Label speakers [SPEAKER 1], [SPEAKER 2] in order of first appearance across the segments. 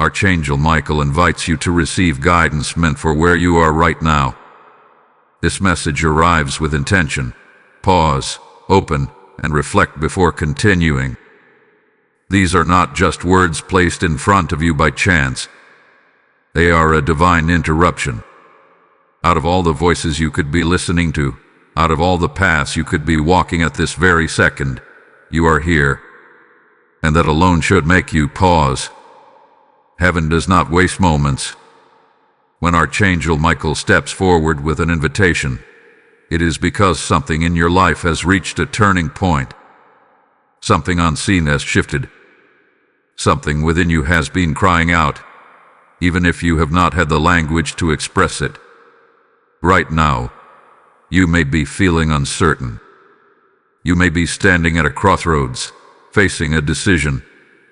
[SPEAKER 1] Archangel Michael invites you to receive guidance meant for where you are right now. This message arrives with intention. Pause, open, and reflect before continuing. These are not just words placed in front of you by chance. They are a divine interruption. Out of all the voices you could be listening to, out of all the paths you could be walking at this very second, you are here. And that alone should make you pause. Heaven does not waste moments. When Archangel Michael steps forward with an invitation, it is because something in your life has reached a turning point. Something unseen has shifted. Something within you has been crying out, even if you have not had the language to express it. Right now, you may be feeling uncertain. You may be standing at a crossroads, facing a decision,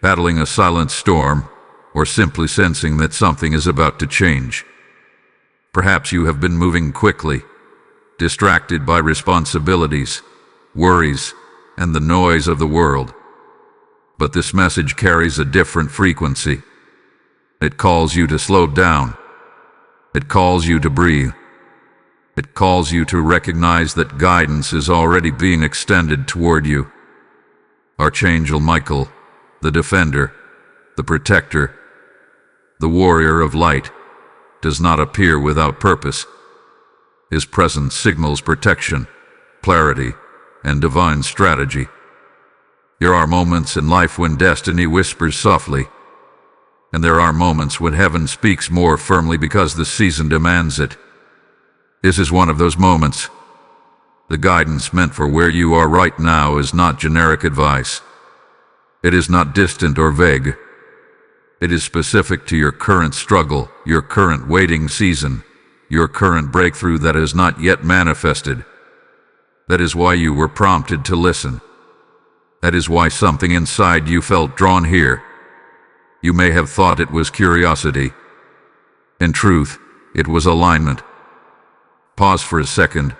[SPEAKER 1] battling a silent storm, or simply sensing that something is about to change. Perhaps you have been moving quickly, distracted by responsibilities, worries, and the noise of the world. But this message carries a different frequency. It calls you to slow down. It calls you to breathe. It calls you to recognize that guidance is already being extended toward you. Archangel Michael, the defender, the protector, the warrior of light, does not appear without purpose. His presence signals protection, clarity, and divine strategy. There are moments in life when destiny whispers softly, and there are moments when heaven speaks more firmly because the season demands it. This is one of those moments. The guidance meant for where you are right now is not generic advice. It is not distant or vague. It is specific to your current struggle, your current waiting season, your current breakthrough that has not yet manifested. That is why you were prompted to listen. That is why something inside you felt drawn here. You may have thought it was curiosity. In truth, it was alignment. Pause for a second.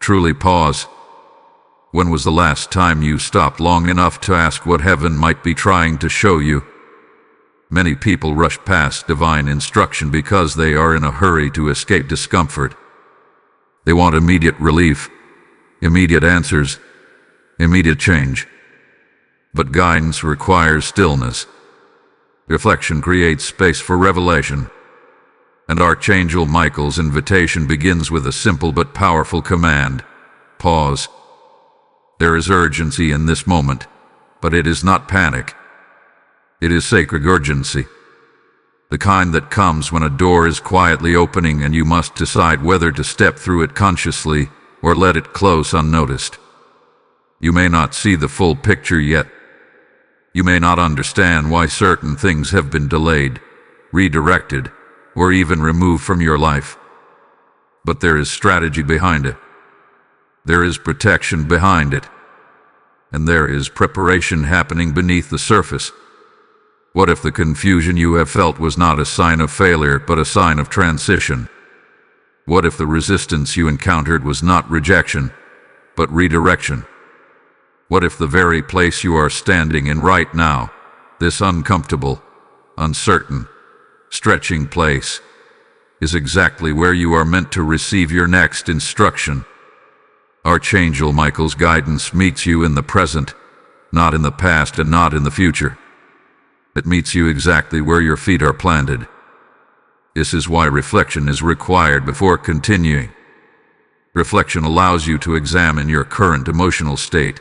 [SPEAKER 1] Truly pause. When was the last time you stopped long enough to ask what heaven might be trying to show you? Many people rush past divine instruction because they are in a hurry to escape discomfort. They want immediate relief, immediate answers, immediate change. But guidance requires stillness. Reflection creates space for revelation. And Archangel Michael's invitation begins with a simple but powerful command. Pause. There is urgency in this moment, but it is not panic. It is sacred urgency. The kind that comes when a door is quietly opening and you must decide whether to step through it consciously or let it close unnoticed. You may not see the full picture yet. You may not understand why certain things have been delayed, redirected, or even removed from your life. But there is strategy behind it. There is protection behind it. And there is preparation happening beneath the surface. What if the confusion you have felt was not a sign of failure, but a sign of transition? What if the resistance you encountered was not rejection, but redirection? What if the very place you are standing in right now, this uncomfortable, uncertain, stretching place, is exactly where you are meant to receive your next instruction? Archangel Michael's guidance meets you in the present, not in the past and not in the future. It meets you exactly where your feet are planted. This is why reflection is required before continuing. Reflection allows you to examine your current emotional state.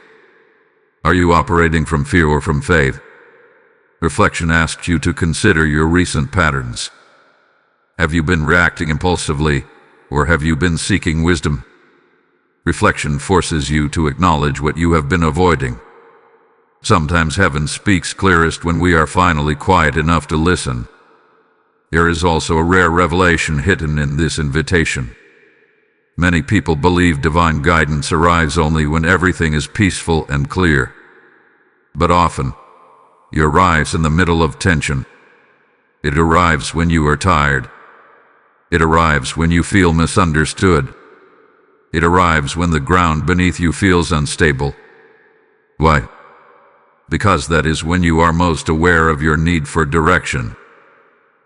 [SPEAKER 1] Are you operating from fear or from faith? Reflection asks you to consider your recent patterns. Have you been reacting impulsively, or have you been seeking wisdom? Reflection forces you to acknowledge what you have been avoiding. Sometimes heaven speaks clearest when we are finally quiet enough to listen. There is also a rare revelation hidden in this invitation. Many people believe divine guidance arrives only when everything is peaceful and clear. But often, it arrives in the middle of tension. It arrives when you are tired. It arrives when you feel misunderstood. It arrives when the ground beneath you feels unstable. Why? because that is when you are most aware of your need for direction.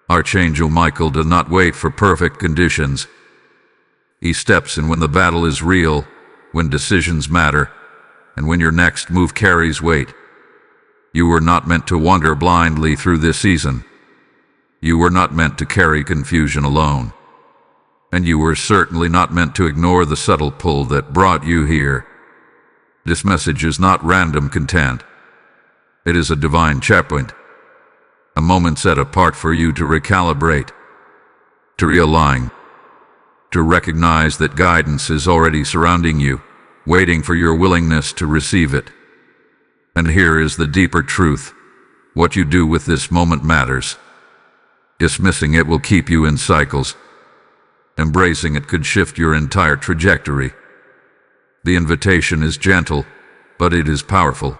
[SPEAKER 1] Archangel Michael does not wait for perfect conditions. He steps in when the battle is real, when decisions matter, and when your next move carries weight. You were not meant to wander blindly through this season. You were not meant to carry confusion alone. And you were certainly not meant to ignore the subtle pull that brought you here. This message is not random content. It is a divine checkpoint, a moment set apart for you to recalibrate, to realign, to recognize that guidance is already surrounding you, waiting for your willingness to receive it. And here is the deeper truth. What you do with this moment matters. Dismissing it will keep you in cycles. Embracing it could shift your entire trajectory. The invitation is gentle, but it is powerful.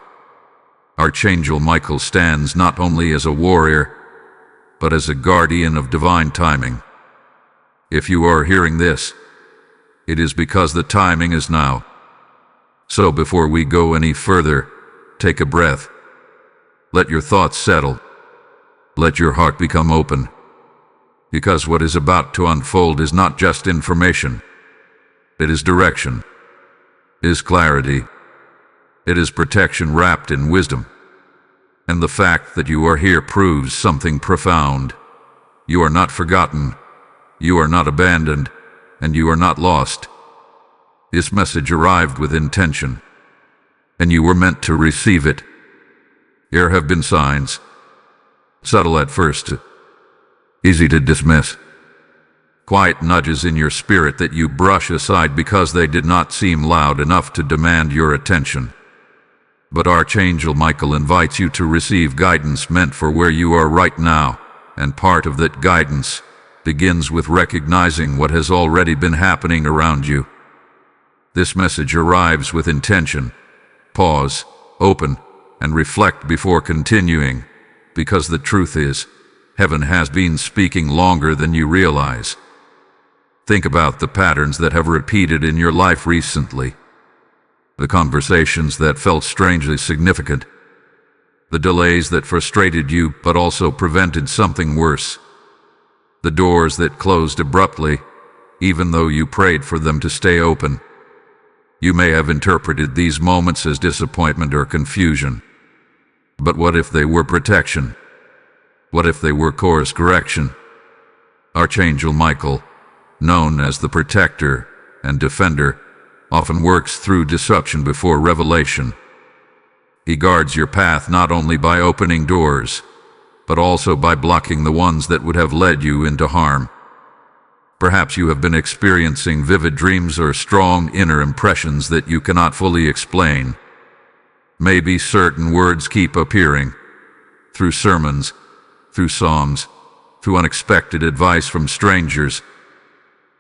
[SPEAKER 1] Archangel Michael stands not only as a warrior, but as a guardian of divine timing. If you are hearing this, it is because the timing is now. So before we go any further, take a breath. Let your thoughts settle. Let your heart become open. Because what is about to unfold is not just information. It is direction. It is clarity. It is protection wrapped in wisdom. And the fact that you are here proves something profound. You are not forgotten. You are not abandoned. And you are not lost. This message arrived with intention, and you were meant to receive it. There have been signs, subtle at first, easy to dismiss, quiet nudges in your spirit that you brush aside because they did not seem loud enough to demand your attention. But Archangel Michael invites you to receive guidance meant for where you are right now, and part of that guidance begins with recognizing what has already been happening around you. This message arrives with intention. Pause, open, and reflect before continuing, because the truth is, heaven has been speaking longer than you realize. Think about the patterns that have repeated in your life recently, the conversations that felt strangely significant, the delays that frustrated you but also prevented something worse, the doors that closed abruptly, even though you prayed for them to stay open. You may have interpreted these moments as disappointment or confusion. But what if they were protection? What if they were course correction? Archangel Michael, known as the protector and defender, often works through disruption before revelation. He guards your path not only by opening doors, but also by blocking the ones that would have led you into harm. Perhaps you have been experiencing vivid dreams or strong inner impressions that you cannot fully explain. Maybe certain words keep appearing, through sermons, through songs, through unexpected advice from strangers.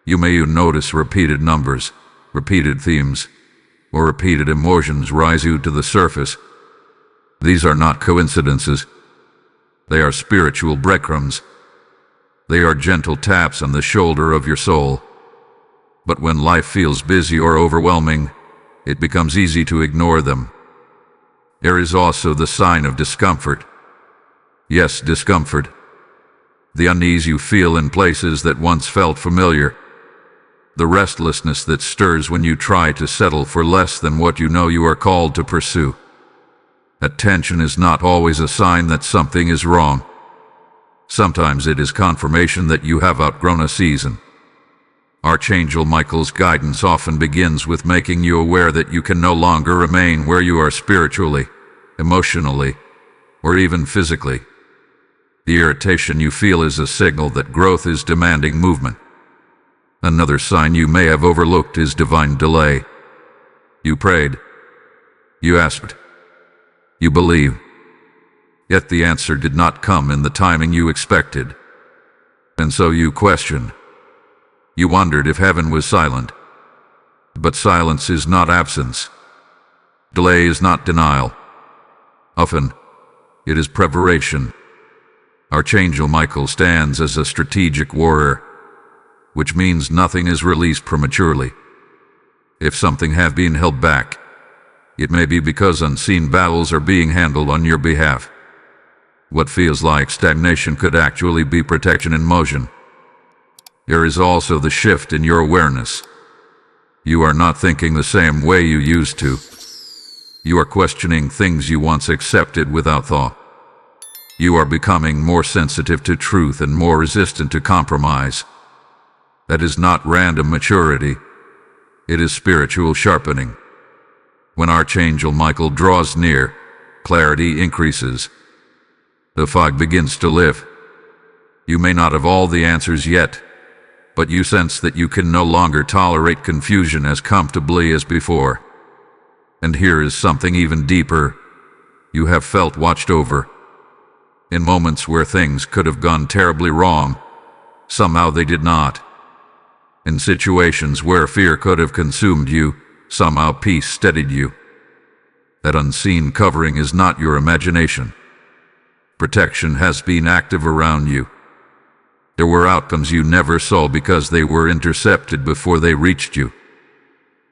[SPEAKER 1] You may notice repeated numbers, repeated themes, or repeated emotions rise you to the surface. These are not coincidences. They are spiritual breadcrumbs. They are gentle taps on the shoulder of your soul. But when life feels busy or overwhelming, it becomes easy to ignore them. There is also the sign of discomfort. Yes, discomfort. The unease you feel in places that once felt familiar. The restlessness that stirs when you try to settle for less than what you know you are called to pursue. That tension is not always a sign that something is wrong. Sometimes it is confirmation that you have outgrown a season. Archangel Michael's guidance often begins with making you aware that you can no longer remain where you are spiritually, emotionally, or even physically. The irritation you feel is a signal that growth is demanding movement. Another sign you may have overlooked is divine delay. You prayed. You asked. You believed. Yet the answer did not come in the timing you expected. And so you questioned. You wondered if heaven was silent. But silence is not absence. Delay is not denial. Often, it is preparation. Archangel Michael stands as a strategic warrior, which means nothing is released prematurely. If something has been held back, It may be because unseen battles are being handled on your behalf. What feels like stagnation could actually be protection in motion. There is also the shift in your awareness. You are not thinking the same way you used to. You are questioning things you once accepted without thought. You are becoming more sensitive to truth and more resistant to compromise. That is not random maturity. It is spiritual sharpening. When Archangel Michael draws near, clarity increases. The fog begins to lift. You may not have all the answers yet, but you sense that you can no longer tolerate confusion as comfortably as before. And here is something even deeper. You have felt watched over. In moments where things could have gone terribly wrong, somehow they did not. In situations where fear could have consumed you, somehow peace steadied you. That unseen covering is not your imagination. Protection has been active around you. There were outcomes you never saw because they were intercepted before they reached you.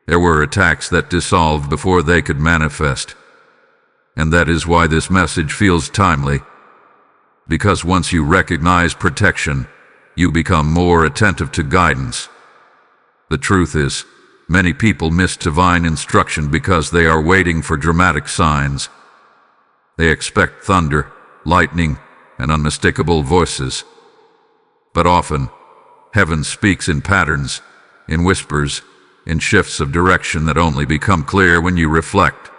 [SPEAKER 1] There were attacks that dissolved before they could manifest. And that is why this message feels timely. Because once you recognize protection, you become more attentive to guidance. The truth is, many people miss divine instruction because they are waiting for dramatic signs. They expect thunder, lightning, and unmistakable voices. But often, heaven speaks in patterns, in whispers, in shifts of direction that only become clear when you reflect.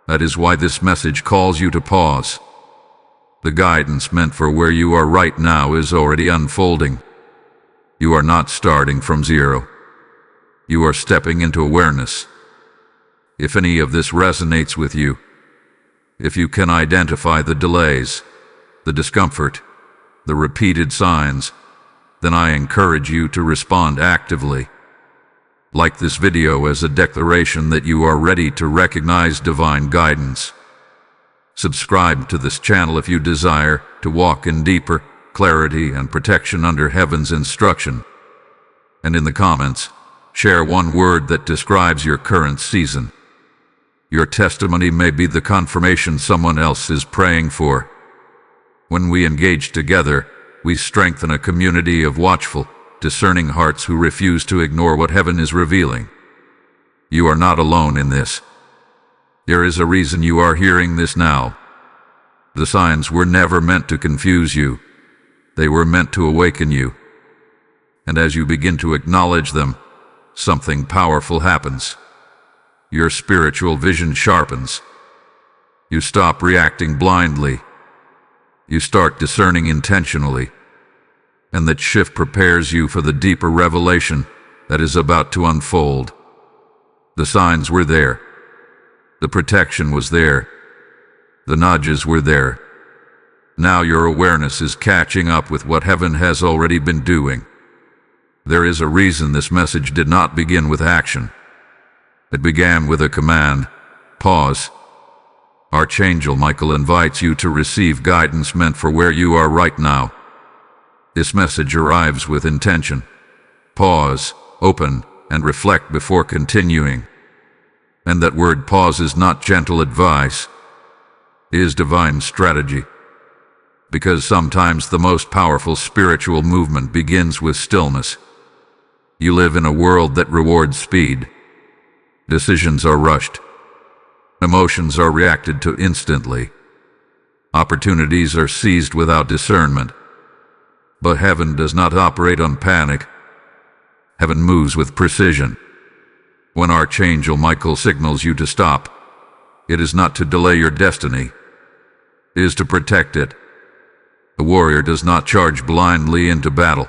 [SPEAKER 1] That is why this message calls you to pause. The guidance meant for where you are right now is already unfolding. You are not starting from zero. You are stepping into awareness. If any of this resonates with you, if you can identify the delays, the discomfort, the repeated signs, then I encourage you to respond actively. Like this video as a declaration that you are ready to recognize divine guidance. Subscribe to this channel if you desire to walk in deeper clarity and protection under heaven's instruction. And in the comments, share one word that describes your current season. Your testimony may be the confirmation someone else is praying for. When we engage together, we strengthen a community of watchful, discerning hearts who refuse to ignore what heaven is revealing. You are not alone in this. There is a reason you are hearing this now. The signs were never meant to confuse you. They were meant to awaken you. And as you begin to acknowledge them, something powerful happens. Your spiritual vision sharpens. You stop reacting blindly. You start discerning intentionally. And that shift prepares you for the deeper revelation that is about to unfold. The signs were there. The protection was there. The nudges were there. Now your awareness is catching up with what heaven has already been doing. There is a reason this message did not begin with action. It began with a command: pause. Archangel Michael invites you to receive guidance meant for where you are right now. This message arrives with intention. Pause, open, and reflect before continuing. And that word pause is not gentle advice. It is divine strategy. Because sometimes the most powerful spiritual movement begins with stillness. You live in a world that rewards speed. Decisions are rushed. Emotions are reacted to instantly. Opportunities are seized without discernment. But heaven does not operate on panic. Heaven moves with precision. When Archangel Michael signals you to stop, it is not to delay your destiny. It is to protect it. A warrior does not charge blindly into battle.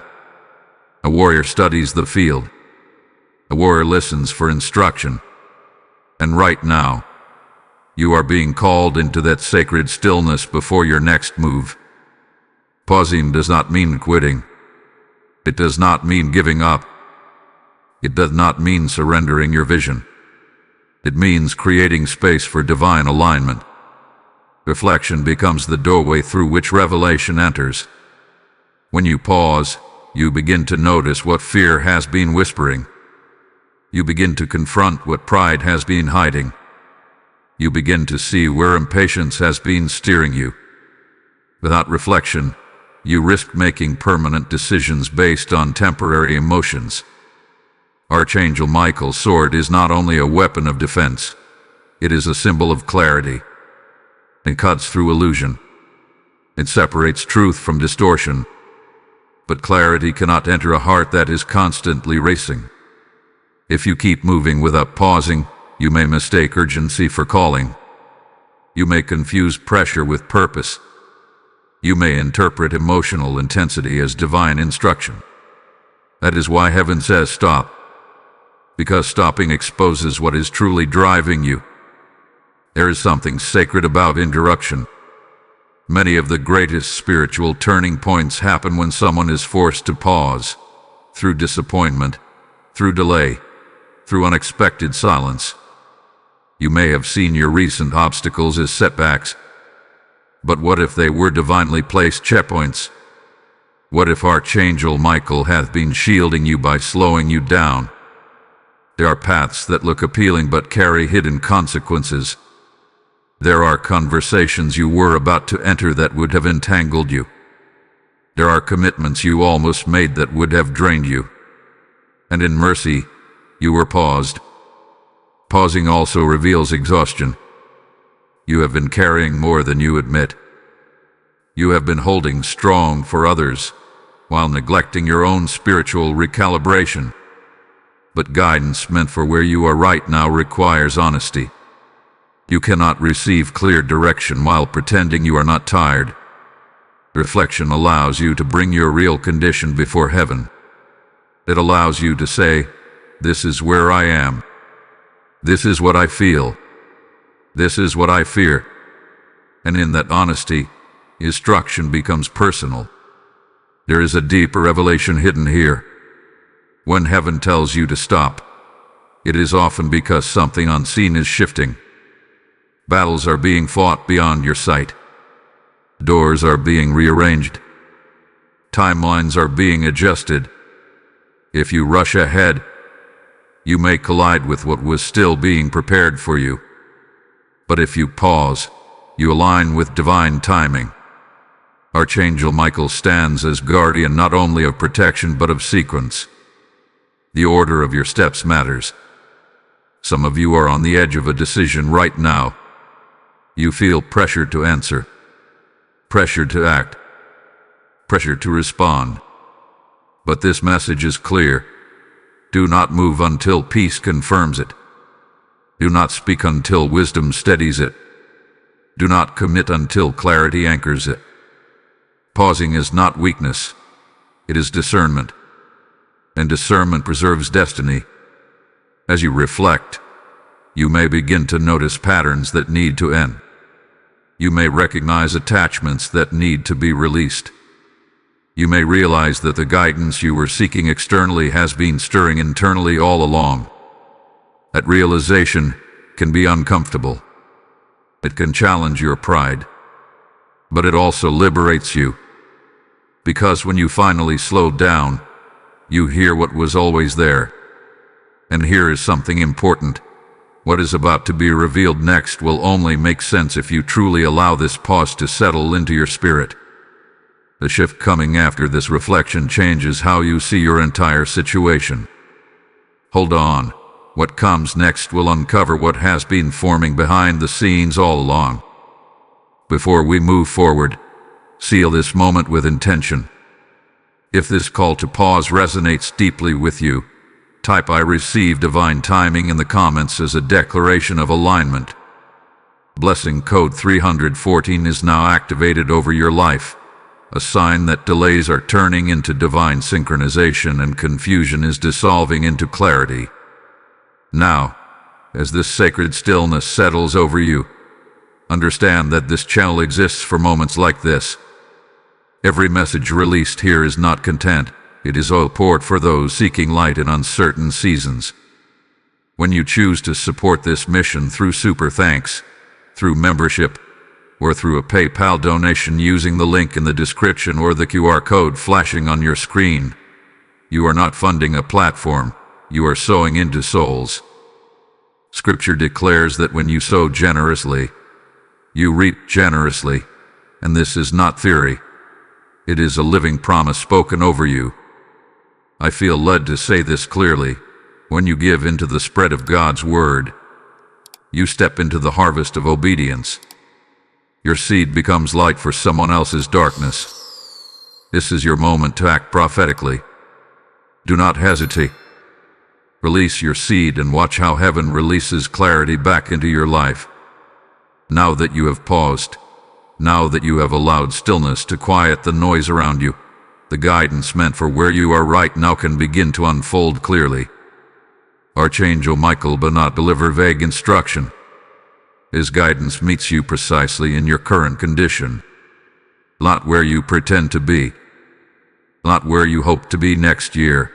[SPEAKER 1] A warrior studies the field. A warrior listens for instruction. And right now, you are being called into that sacred stillness before your next move. Pausing does not mean quitting. It does not mean giving up. It does not mean surrendering your vision. It means creating space for divine alignment. Reflection becomes the doorway through which revelation enters. When you pause, you begin to notice what fear has been whispering. You begin to confront what pride has been hiding. You begin to see where impatience has been steering you. Without reflection, you risk making permanent decisions based on temporary emotions. Archangel Michael's sword is not only a weapon of defense, it is a symbol of clarity. It cuts through illusion. It separates truth from distortion. But clarity cannot enter a heart that is constantly racing. If you keep moving without pausing, you may mistake urgency for calling. You may confuse pressure with purpose. You may interpret emotional intensity as divine instruction. That is why heaven says stop. Because stopping exposes what is truly driving you. There is something sacred about interruption. Many of the greatest spiritual turning points happen when someone is forced to pause, through disappointment, through delay, through unexpected silence. You may have seen your recent obstacles as setbacks, but what if they were divinely placed checkpoints? What if Archangel Michael hath been shielding you by slowing you down? There are paths that look appealing but carry hidden consequences. There are conversations you were about to enter that would have entangled you. There are commitments you almost made that would have drained you. And in mercy, you were paused. Pausing also reveals exhaustion. You have been carrying more than you admit. You have been holding strong for others, while neglecting your own spiritual recalibration. But guidance meant for where you are right now requires honesty. You cannot receive clear direction while pretending you are not tired. Reflection allows you to bring your real condition before heaven. It allows you to say, "This is where I am. This is what I feel. This is what I fear." And in that honesty, instruction becomes personal. There is a deeper revelation hidden here. When heaven tells you to stop, it is often because something unseen is shifting. Battles are being fought beyond your sight. Doors are being rearranged. Timelines are being adjusted. If you rush ahead, you may collide with what was still being prepared for you. But if you pause, you align with divine timing. Archangel Michael stands as guardian not only of protection but of sequence. The order of your steps matters. Some of you are on the edge of a decision right now. You feel pressure to answer, pressure to act, pressure to respond. But this message is clear. Do not move until peace confirms it. Do not speak until wisdom steadies it. Do not commit until clarity anchors it. Pausing is not weakness. It is discernment. And discernment preserves destiny. As you reflect, you may begin to notice patterns that need to end. You may recognize attachments that need to be released. You may realize that the guidance you were seeking externally has been stirring internally all along. That realization can be uncomfortable. It can challenge your pride. But it also liberates you. Because when you finally slow down, you hear what was always there. And here is something important. What is about to be revealed next will only make sense if you truly allow this pause to settle into your spirit. The shift coming after this reflection changes how you see your entire situation. Hold on. What comes next will uncover what has been forming behind the scenes all along. Before we move forward, seal this moment with intention. If this call to pause resonates deeply with you, type "I receive divine timing" in the comments as a declaration of alignment. Blessing code 314 is now activated over your life, a sign that delays are turning into divine synchronization and confusion is dissolving into clarity. Now, as this sacred stillness settles over you, understand that this channel exists for moments like this. Every message released here is not content. It is oil poured for those seeking light in uncertain seasons. When you choose to support this mission through super thanks, through membership, or through a PayPal donation using the link in the description or the QR code flashing on your screen, you are not funding a platform, you are sowing into souls. Scripture declares that when you sow generously, you reap generously, and this is not theory. It is a living promise spoken over you. I feel led to say this clearly. When you give into the spread of God's word, you step into the harvest of obedience. Your seed becomes light for someone else's darkness. This is your moment to act prophetically. Do not hesitate. Release your seed and watch how heaven releases clarity back into your life. Now that you have paused, now that you have allowed stillness to quiet the noise around you, the guidance meant for where you are right now can begin to unfold clearly. Archangel Michael will not deliver vague instruction. His guidance meets you precisely in your current condition. Not where you pretend to be. Not where you hope to be next year.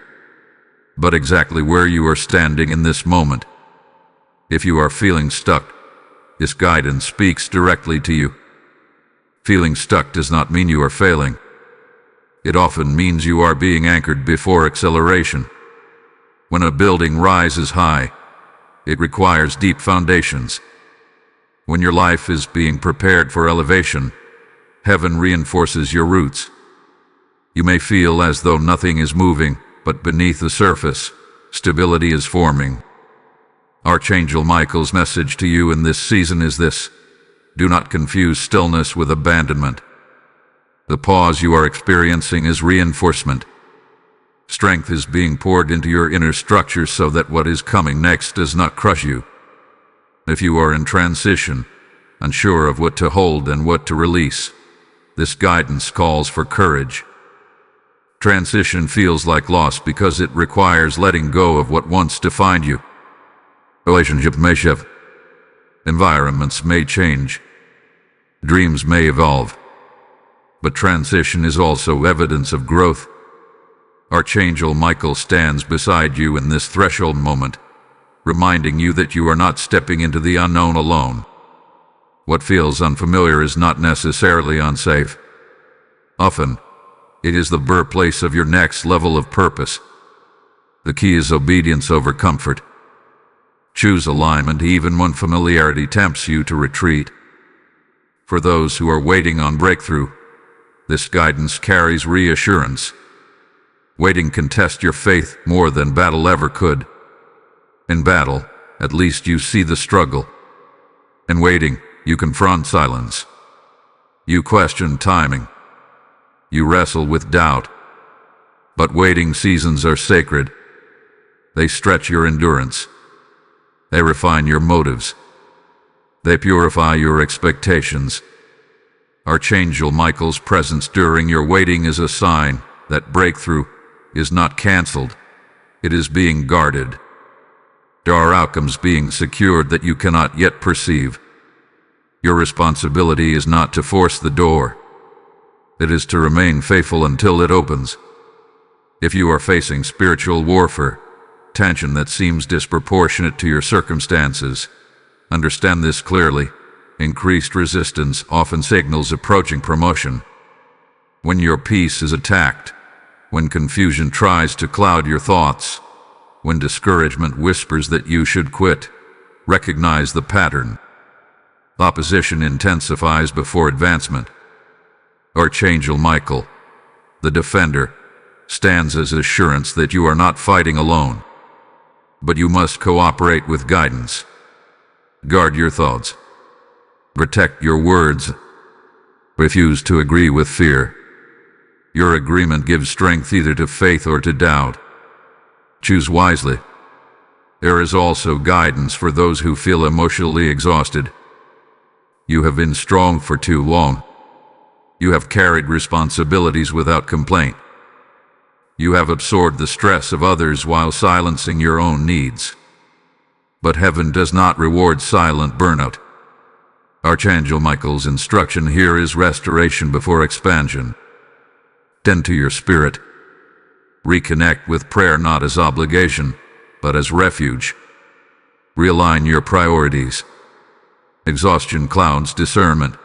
[SPEAKER 1] But exactly where you are standing in this moment. If you are feeling stuck, this guidance speaks directly to you. Feeling stuck does not mean you are failing. It often means you are being anchored before acceleration. When a building rises high, it requires deep foundations. When your life is being prepared for elevation, heaven reinforces your roots. You may feel as though nothing is moving, but beneath the surface, stability is forming. Archangel Michael's message to you in this season is this: do not confuse stillness with abandonment. The pause you are experiencing is reinforcement. Strength is being poured into your inner structure so that what is coming next does not crush you. If you are in transition, unsure of what to hold and what to release, this guidance calls for courage. Transition feels like loss because it requires letting go of what once defined you. Relationships may shift. Environments may change. Dreams may evolve. But transition is also evidence of growth. Archangel Michael stands beside you in this threshold moment, reminding you that you are not stepping into the unknown alone. What feels unfamiliar is not necessarily unsafe. Often, it is the birthplace of your next level of purpose. The key is obedience over comfort. Choose alignment even when familiarity tempts you to retreat. For those who are waiting on breakthrough, this guidance carries reassurance. Waiting can test your faith more than battle ever could. In battle, at least you see the struggle. In waiting, you confront silence. You question timing. You wrestle with doubt. But waiting seasons are sacred. They stretch your endurance. They refine your motives. They purify your expectations. Archangel Michael's presence during your waiting is a sign that breakthrough is not canceled. It is being guarded. There are outcomes being secured that you cannot yet perceive. Your responsibility is not to force the door. It is to remain faithful until it opens. If you are facing spiritual warfare, tension that seems disproportionate to your circumstances, understand this clearly. Increased resistance often signals approaching promotion. When your peace is attacked, when confusion tries to cloud your thoughts, when discouragement whispers that you should quit, recognize the pattern. Opposition intensifies before advancement. Archangel Michael, the defender, stands as assurance that you are not fighting alone. But you must cooperate with guidance. Guard your thoughts. Protect your words. Refuse to agree with fear. Your agreement gives strength either to faith or to doubt. Choose wisely. There is also guidance for those who feel emotionally exhausted. You have been strong for too long. You have carried responsibilities without complaint. You have absorbed the stress of others while silencing your own needs. But heaven does not reward silent burnout. Archangel Michael's instruction here is restoration before expansion. Tend to your spirit. Reconnect with prayer not as obligation, but as refuge. Realign your priorities. Exhaustion clouds discernment.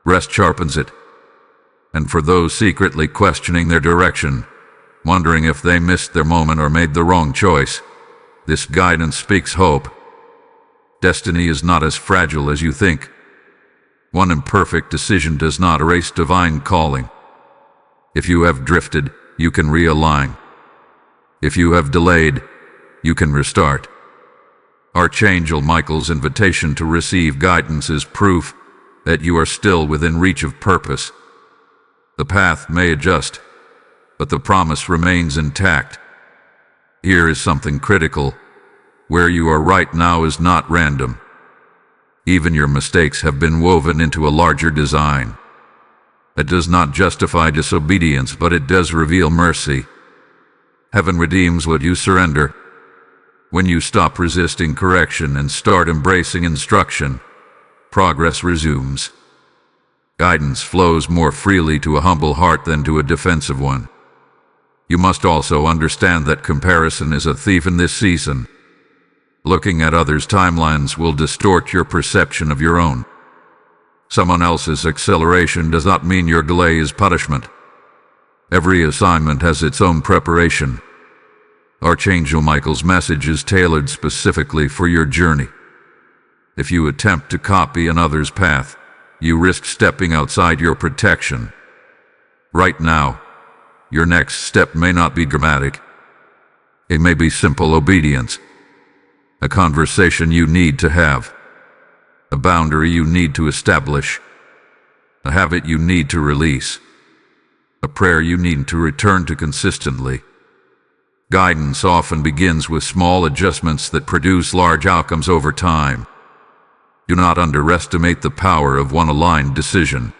[SPEAKER 1] Rest sharpens it. And for those secretly questioning their direction, wondering if they missed their moment or made the wrong choice, this guidance speaks hope. Destiny is not as fragile as you think. One imperfect decision does not erase divine calling. If you have drifted, you can realign. If you have delayed, you can restart. Archangel Michael's invitation to receive guidance is proof that you are still within reach of purpose. The path may adjust, but the promise remains intact. Here is something critical. Where you are right now is not random. Even your mistakes have been woven into a larger design. It does not justify disobedience, but it does reveal mercy. Heaven redeems what you surrender. When you stop resisting correction and start embracing instruction, progress resumes. Guidance flows more freely to a humble heart than to a defensive one. You must also understand that comparison is a thief in this season. Looking at others' timelines will distort your perception of your own. Someone else's acceleration does not mean your delay is punishment. Every assignment has its own preparation. Archangel Michael's message is tailored specifically for your journey. If you attempt to copy another's path, you risk stepping outside your protection. Right now, your next step may not be dramatic. It may be simple obedience. A conversation you need to have. A boundary you need to establish. A habit you need to release. A prayer you need to return to consistently. Guidance often begins with small adjustments that produce large outcomes over time. Do not underestimate the power of one aligned decision.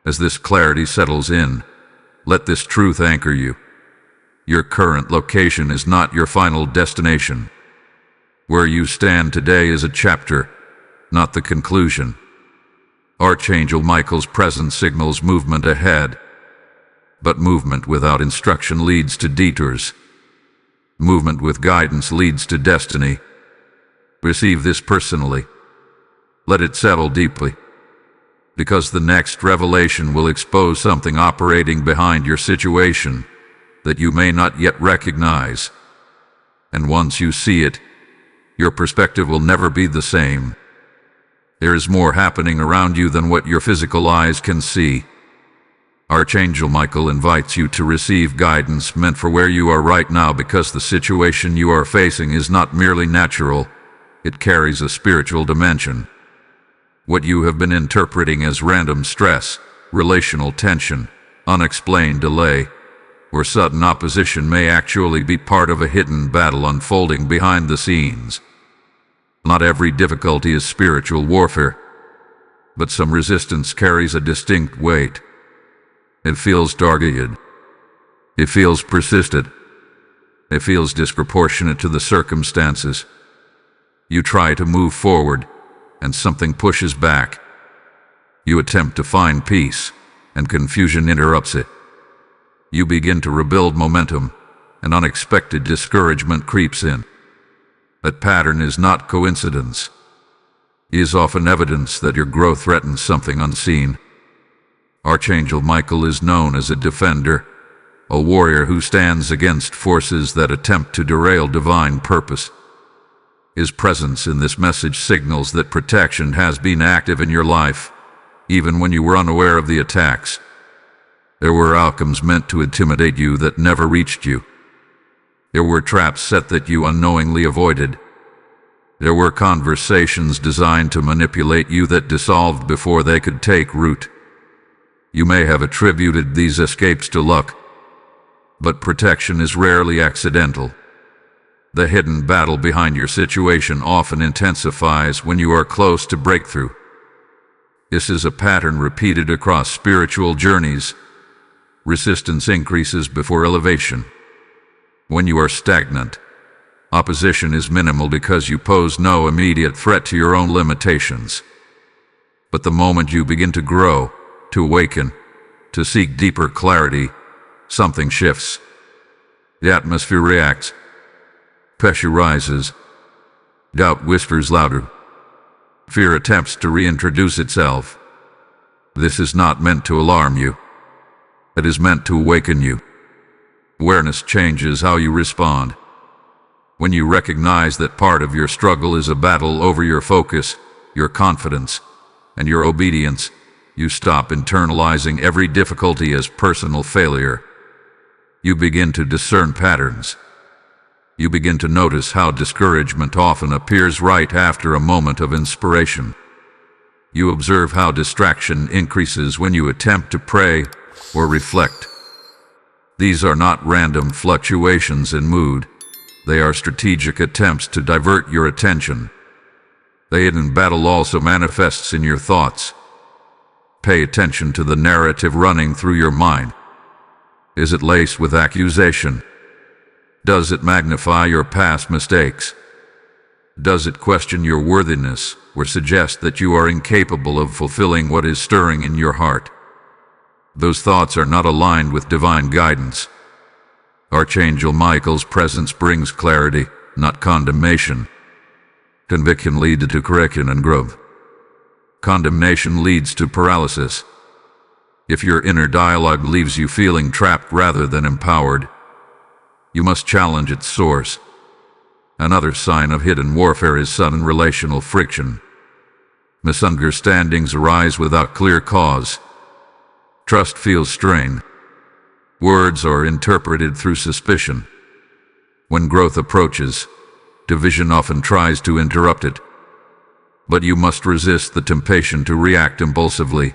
[SPEAKER 1] As this clarity settles in, let this truth anchor you. Your current location is not your final destination. Where you stand today is a chapter, not the conclusion. Archangel Michael's presence signals movement ahead, but movement without instruction leads to detours. Movement with guidance leads to destiny. Receive this personally. Let it settle deeply, because the next revelation will expose something operating behind your situation that you may not yet recognize. And once you see it, your perspective will never be the same. There is more happening around you than what your physical eyes can see. Archangel Michael invites you to receive guidance meant for where you are right now, because the situation you are facing is not merely natural, it carries a spiritual dimension. What you have been interpreting as random stress, relational tension, unexplained delay, or sudden opposition may actually be part of a hidden battle unfolding behind the scenes. Not every difficulty is spiritual warfare, but some resistance carries a distinct weight. It feels targeted. It feels persistent. It feels disproportionate to the circumstances. You try to move forward, and something pushes back. You attempt to find peace, and confusion interrupts it. You begin to rebuild momentum, and unexpected discouragement creeps in. That pattern is not coincidence. It is often evidence that your growth threatens something unseen. Archangel Michael is known as a defender, a warrior who stands against forces that attempt to derail divine purpose. His presence in this message signals that protection has been active in your life, even when you were unaware of the attacks. There were outcomes meant to intimidate you that never reached you. There were traps set that you unknowingly avoided. There were conversations designed to manipulate you that dissolved before they could take root. You may have attributed these escapes to luck, but protection is rarely accidental. The hidden battle behind your situation often intensifies when you are close to breakthrough. This is a pattern repeated across spiritual journeys. Resistance increases before elevation. When you are stagnant, opposition is minimal because you pose no immediate threat to your own limitations. But the moment you begin to grow, to awaken, to seek deeper clarity, something shifts. The atmosphere reacts. Pressure rises. Doubt whispers louder. Fear attempts to reintroduce itself. This is not meant to alarm you. It is meant to awaken you. Awareness changes how you respond. When you recognize that part of your struggle is a battle over your focus, your confidence, and your obedience, you stop internalizing every difficulty as personal failure. You begin to discern patterns. You begin to notice how discouragement often appears right after a moment of inspiration. You observe how distraction increases when you attempt to pray or reflect. These are not random fluctuations in mood. They are strategic attempts to divert your attention. The hidden battle also manifests in your thoughts. Pay attention to the narrative running through your mind. Is it laced with accusation? Does it magnify your past mistakes? Does it question your worthiness or suggest that you are incapable of fulfilling what is stirring in your heart? Those thoughts are not aligned with divine guidance. Archangel Michael's presence brings clarity, not condemnation. Conviction leads to correction and growth. Condemnation leads to paralysis. If your inner dialogue leaves you feeling trapped rather than empowered, you must challenge its source. Another sign of hidden warfare is sudden relational friction. Misunderstandings arise without clear cause. Trust feels strained. Words are interpreted through suspicion. When growth approaches, division often tries to interrupt it. But you must resist the temptation to react impulsively.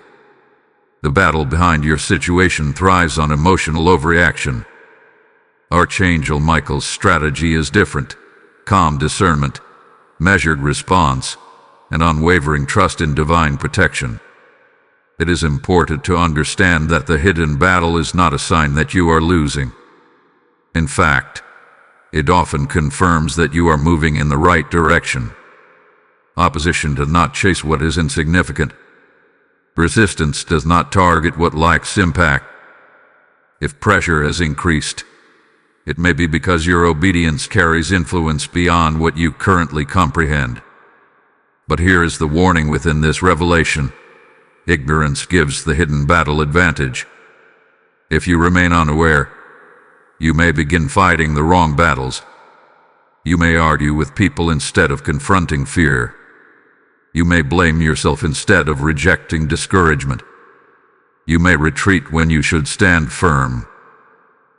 [SPEAKER 1] The battle behind your situation thrives on emotional overreaction. Archangel Michael's strategy is different. Calm discernment, measured response, and unwavering trust in divine protection. It is important to understand that the hidden battle is not a sign that you are losing. In fact, it often confirms that you are moving in the right direction. Opposition does not chase what is insignificant. Resistance does not target what lacks impact. If pressure has increased, it may be because your obedience carries influence beyond what you currently comprehend. But here is the warning within this revelation. Ignorance gives the hidden battle advantage. If you remain unaware, you may begin fighting the wrong battles. You may argue with people instead of confronting fear. You may blame yourself instead of rejecting discouragement. You may retreat when you should stand firm.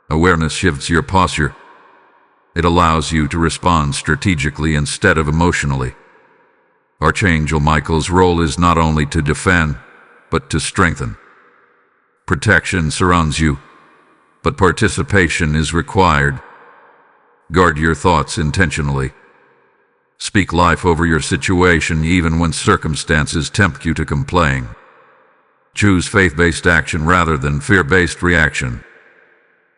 [SPEAKER 1] Awareness shifts your posture. It allows you to respond strategically instead of emotionally. Archangel Michael's role is not only to defend, but to strengthen. Protection surrounds you, but participation is required. Guard your thoughts intentionally. Speak life over your situation even when circumstances tempt you to complain. Choose faith-based action rather than fear-based reaction.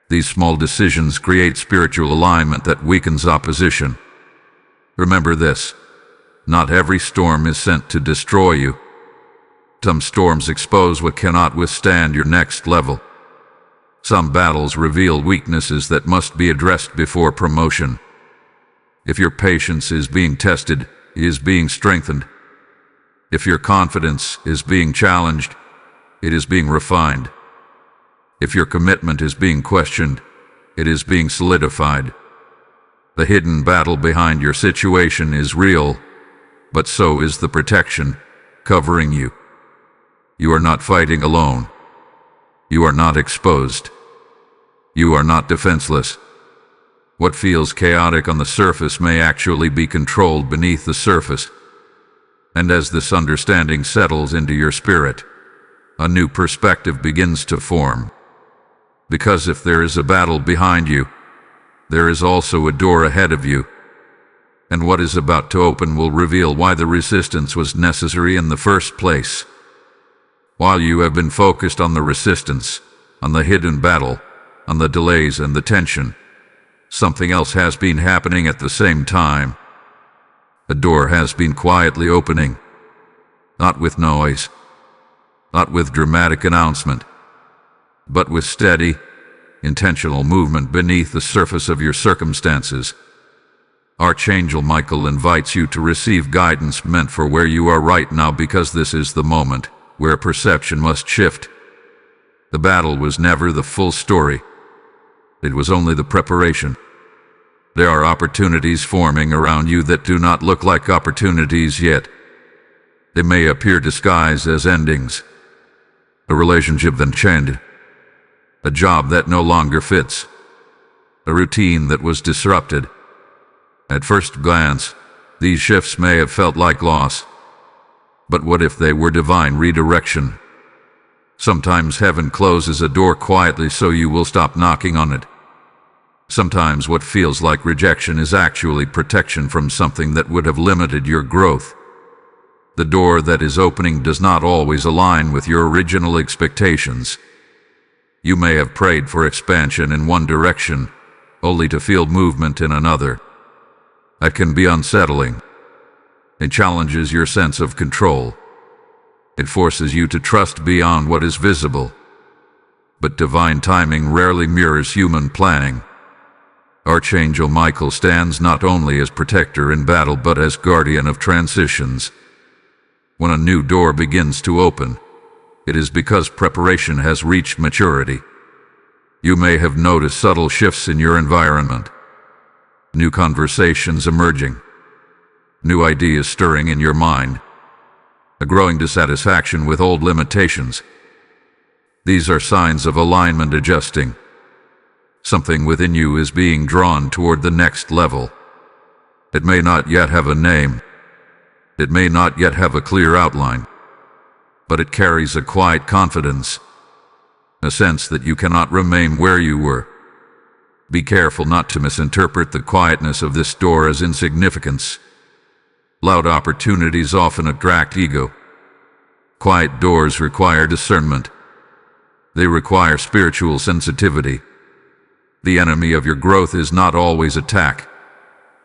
[SPEAKER 1] These small decisions create spiritual alignment that weakens opposition. Remember this: not every storm is sent to destroy you. Some storms expose what cannot withstand your next level. Some battles reveal weaknesses that must be addressed before promotion. If your patience is being tested, it is being strengthened. If your confidence is being challenged, it is being refined. If your commitment is being questioned, it is being solidified. The hidden battle behind your situation is real, but so is the protection covering you. You are not fighting alone. You are not exposed. You are not defenseless. What feels chaotic on the surface may actually be controlled beneath the surface. And as this understanding settles into your spirit, a new perspective begins to form. Because if there is a battle behind you, there is also a door ahead of you. And what is about to open will reveal why the resistance was necessary in the first place. While you have been focused on the resistance, on the hidden battle, on the delays and the tension, something else has been happening at the same time. A door has been quietly opening, not with noise, not with dramatic announcement, but with steady, intentional movement beneath the surface of your circumstances. Archangel Michael invites you to receive guidance meant for where you are right now, because this is the moment where perception must shift. The battle was never the full story. It was only the preparation. There are opportunities forming around you that do not look like opportunities yet. They may appear disguised as endings. A relationship that ended. A job that no longer fits. A routine that was disrupted. At first glance, these shifts may have felt like loss. But what if they were divine redirection? Sometimes heaven closes a door quietly so you will stop knocking on it. Sometimes what feels like rejection is actually protection from something that would have limited your growth. The door that is opening does not always align with your original expectations. You may have prayed for expansion in one direction, only to feel movement in another. That can be unsettling. It challenges your sense of control. It forces you to trust beyond what is visible. But divine timing rarely mirrors human planning. Archangel Michael stands not only as protector in battle but as guardian of transitions. When a new door begins to open, it is because preparation has reached maturity. You may have noticed subtle shifts in your environment. New conversations emerging. New ideas stirring in your mind. A growing dissatisfaction with old limitations. These are signs of alignment adjusting. Something within you is being drawn toward the next level. It may not yet have a name. It may not yet have a clear outline. But it carries a quiet confidence. A sense that you cannot remain where you were. Be careful not to misinterpret the quietness of this door as insignificance. Loud opportunities often attract ego. Quiet doors require discernment. They require spiritual sensitivity. The enemy of your growth is not always attack.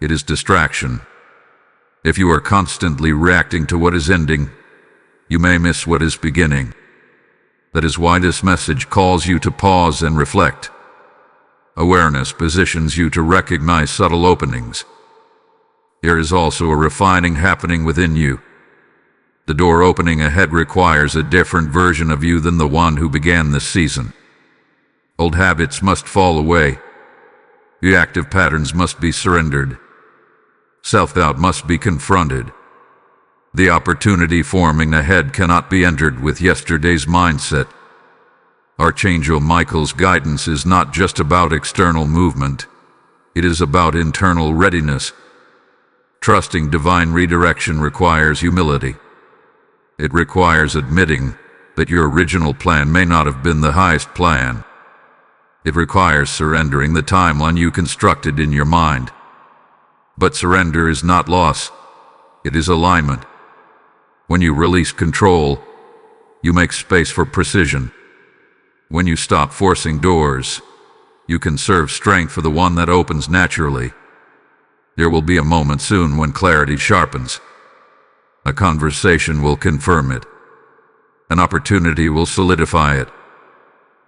[SPEAKER 1] It is distraction. If you are constantly reacting to what is ending, you may miss what is beginning. That is why this message calls you to pause and reflect. Awareness positions you to recognize subtle openings. There is also a refining happening within you. The door opening ahead requires a different version of you than the one who began this season. Old habits must fall away. Reactive patterns must be surrendered. Self-doubt must be confronted. The opportunity forming ahead cannot be entered with yesterday's mindset. Archangel Michael's guidance is not just about external movement. It is about internal readiness. Trusting divine redirection requires humility. It requires admitting that your original plan may not have been the highest plan. It requires surrendering the timeline you constructed in your mind. But surrender is not loss. It is alignment. When you release control, you make space for precision. When you stop forcing doors, you conserve strength for the one that opens naturally. There will be a moment soon when clarity sharpens. A conversation will confirm it. An opportunity will solidify it.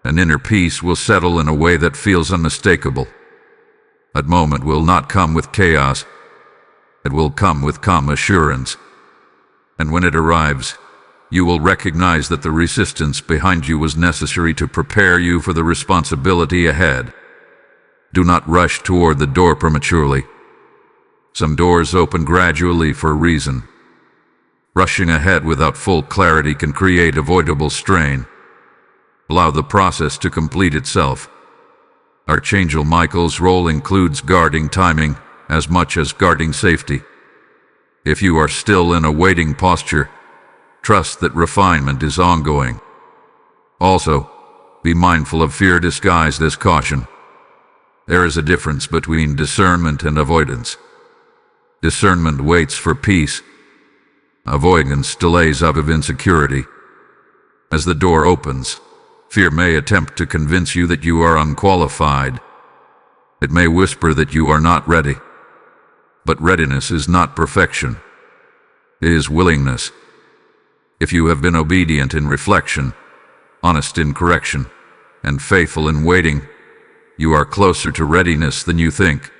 [SPEAKER 1] An inner peace will settle in a way that feels unmistakable. That moment will not come with chaos. It will come with calm assurance. And when it arrives, you will recognize that the resistance behind you was necessary to prepare you for the responsibility ahead. Do not rush toward the door prematurely. Some doors open gradually for a reason. Rushing ahead without full clarity can create avoidable strain. Allow the process to complete itself. Archangel Michael's role includes guarding timing as much as guarding safety. If you are still in a waiting posture, trust that refinement is ongoing. Also, be mindful of fear disguised as caution. There is a difference between discernment and avoidance. Discernment waits for peace. Avoidance delays out of insecurity. As the door opens, fear may attempt to convince you that you are unqualified. It may whisper that you are not ready. But readiness is not perfection. It is willingness. If you have been obedient in reflection, honest in correction, and faithful in waiting, you are closer to readiness than you think.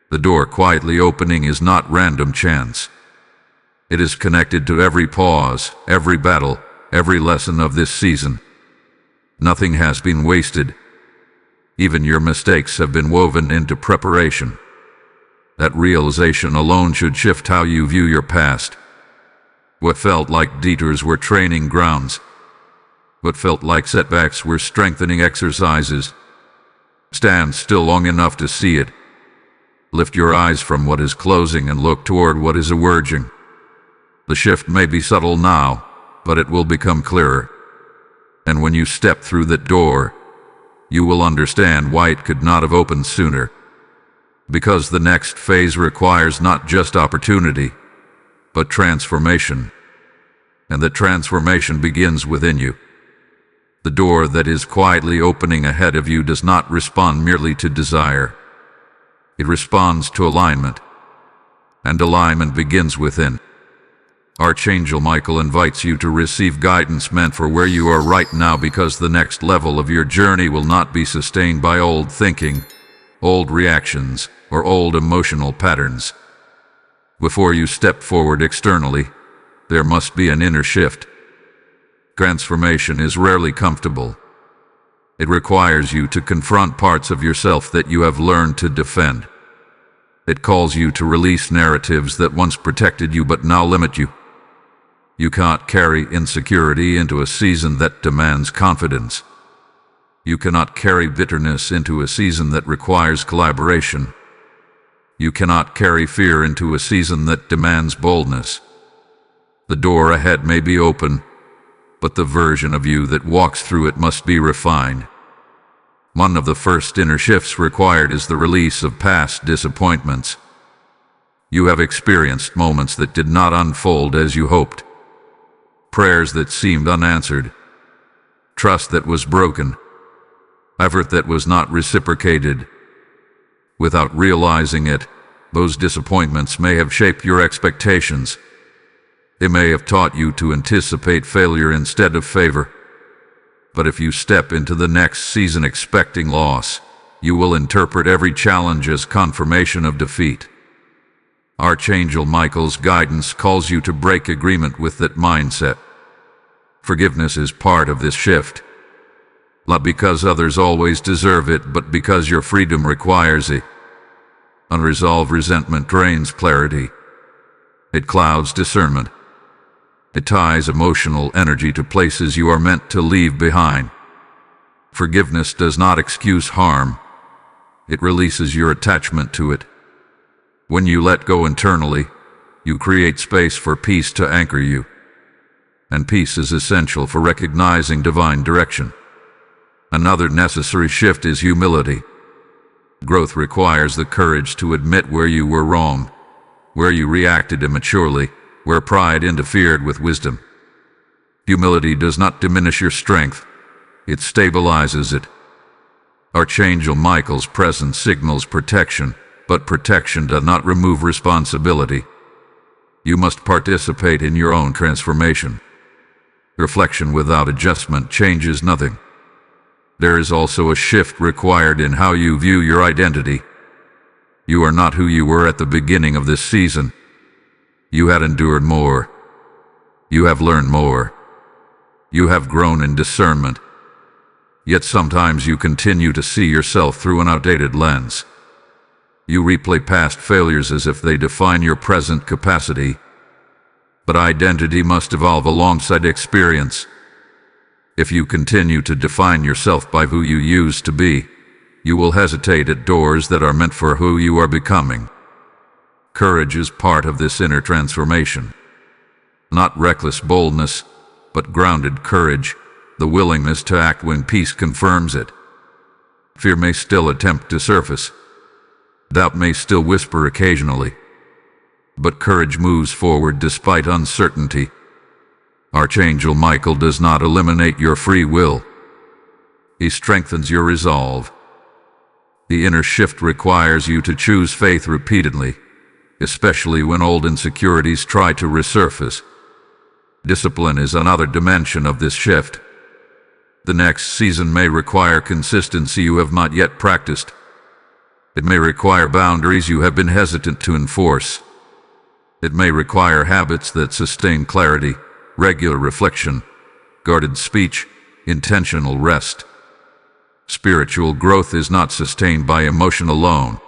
[SPEAKER 1] The door quietly opening is not random chance. It is connected to every pause, every battle, every lesson of this season. Nothing has been wasted. Even your mistakes have been woven into preparation. That realization alone should shift how you view your past. What felt like detours were training grounds. What felt like setbacks were strengthening exercises. Stand still long enough to see it. Lift your eyes from what is closing and look toward what is emerging. The shift may be subtle now, but it will become clearer. And when you step through that door, you will understand why it could not have opened sooner. Because the next phase requires not just opportunity, but transformation. And the transformation begins within you. The door that is quietly opening ahead of you does not respond merely to desire. It responds to alignment. And alignment begins within. Archangel Michael invites you to receive guidance meant for where you are right now, because the next level of your journey will not be sustained by old thinking, old reactions, or old emotional patterns. Before you step forward externally, there must be an inner shift. Transformation is rarely comfortable. It requires you to confront parts of yourself that you have learned to defend. It calls you to release narratives that once protected you but now limit you. You can't carry insecurity into a season that demands confidence. You cannot carry bitterness into a season that requires collaboration. You cannot carry fear into a season that demands boldness. The door ahead may be open, but the version of you that walks through it must be refined. One of the first inner shifts required is the release of past disappointments. You have experienced moments that did not unfold as you hoped. Prayers that seemed unanswered. Trust that was broken. Effort that was not reciprocated. Without realizing it, those disappointments may have shaped your expectations. They may have taught you to anticipate failure instead of favor. But if you step into the next season expecting loss, you will interpret every challenge as confirmation of defeat. Archangel Michael's guidance calls you to break agreement with that mindset. Forgiveness is part of this shift. Not because others always deserve it, but because your freedom requires it. Unresolved resentment drains clarity. It clouds discernment. It ties emotional energy to places you are meant to leave behind. Forgiveness does not excuse harm. It releases your attachment to it. When you let go internally, you create space for peace to anchor you. And peace is essential for recognizing divine direction. Another necessary shift is humility. Growth requires the courage to admit where you were wrong, where you reacted immaturely, where pride interfered with wisdom. Humility does not diminish your strength, it stabilizes it. Archangel Michael's presence signals protection, but protection does not remove responsibility. You must participate in your own transformation. Reflection without adjustment changes nothing. There is also a shift required in how you view your identity. You are not who you were at the beginning of this season. You had endured more. You have learned more. You have grown in discernment. Yet sometimes you continue to see yourself through an outdated lens. You replay past failures as if they define your present capacity. But identity must evolve alongside experience. If you continue to define yourself by who you used to be, you will hesitate at doors that are meant for who you are becoming. Courage is part of this inner transformation. Not reckless boldness, but grounded courage, the willingness to act when peace confirms it. Fear may still attempt to surface. Doubt may still whisper occasionally. But courage moves forward despite uncertainty. Archangel Michael does not eliminate your free will. He strengthens your resolve. The inner shift requires you to choose faith repeatedly, especially when old insecurities try to resurface. Discipline is another dimension of this shift. The next season may require consistency you have not yet practiced. It may require boundaries you have been hesitant to enforce. It may require habits that sustain clarity, regular reflection, guarded speech, intentional rest. Spiritual growth is not sustained by emotion alone.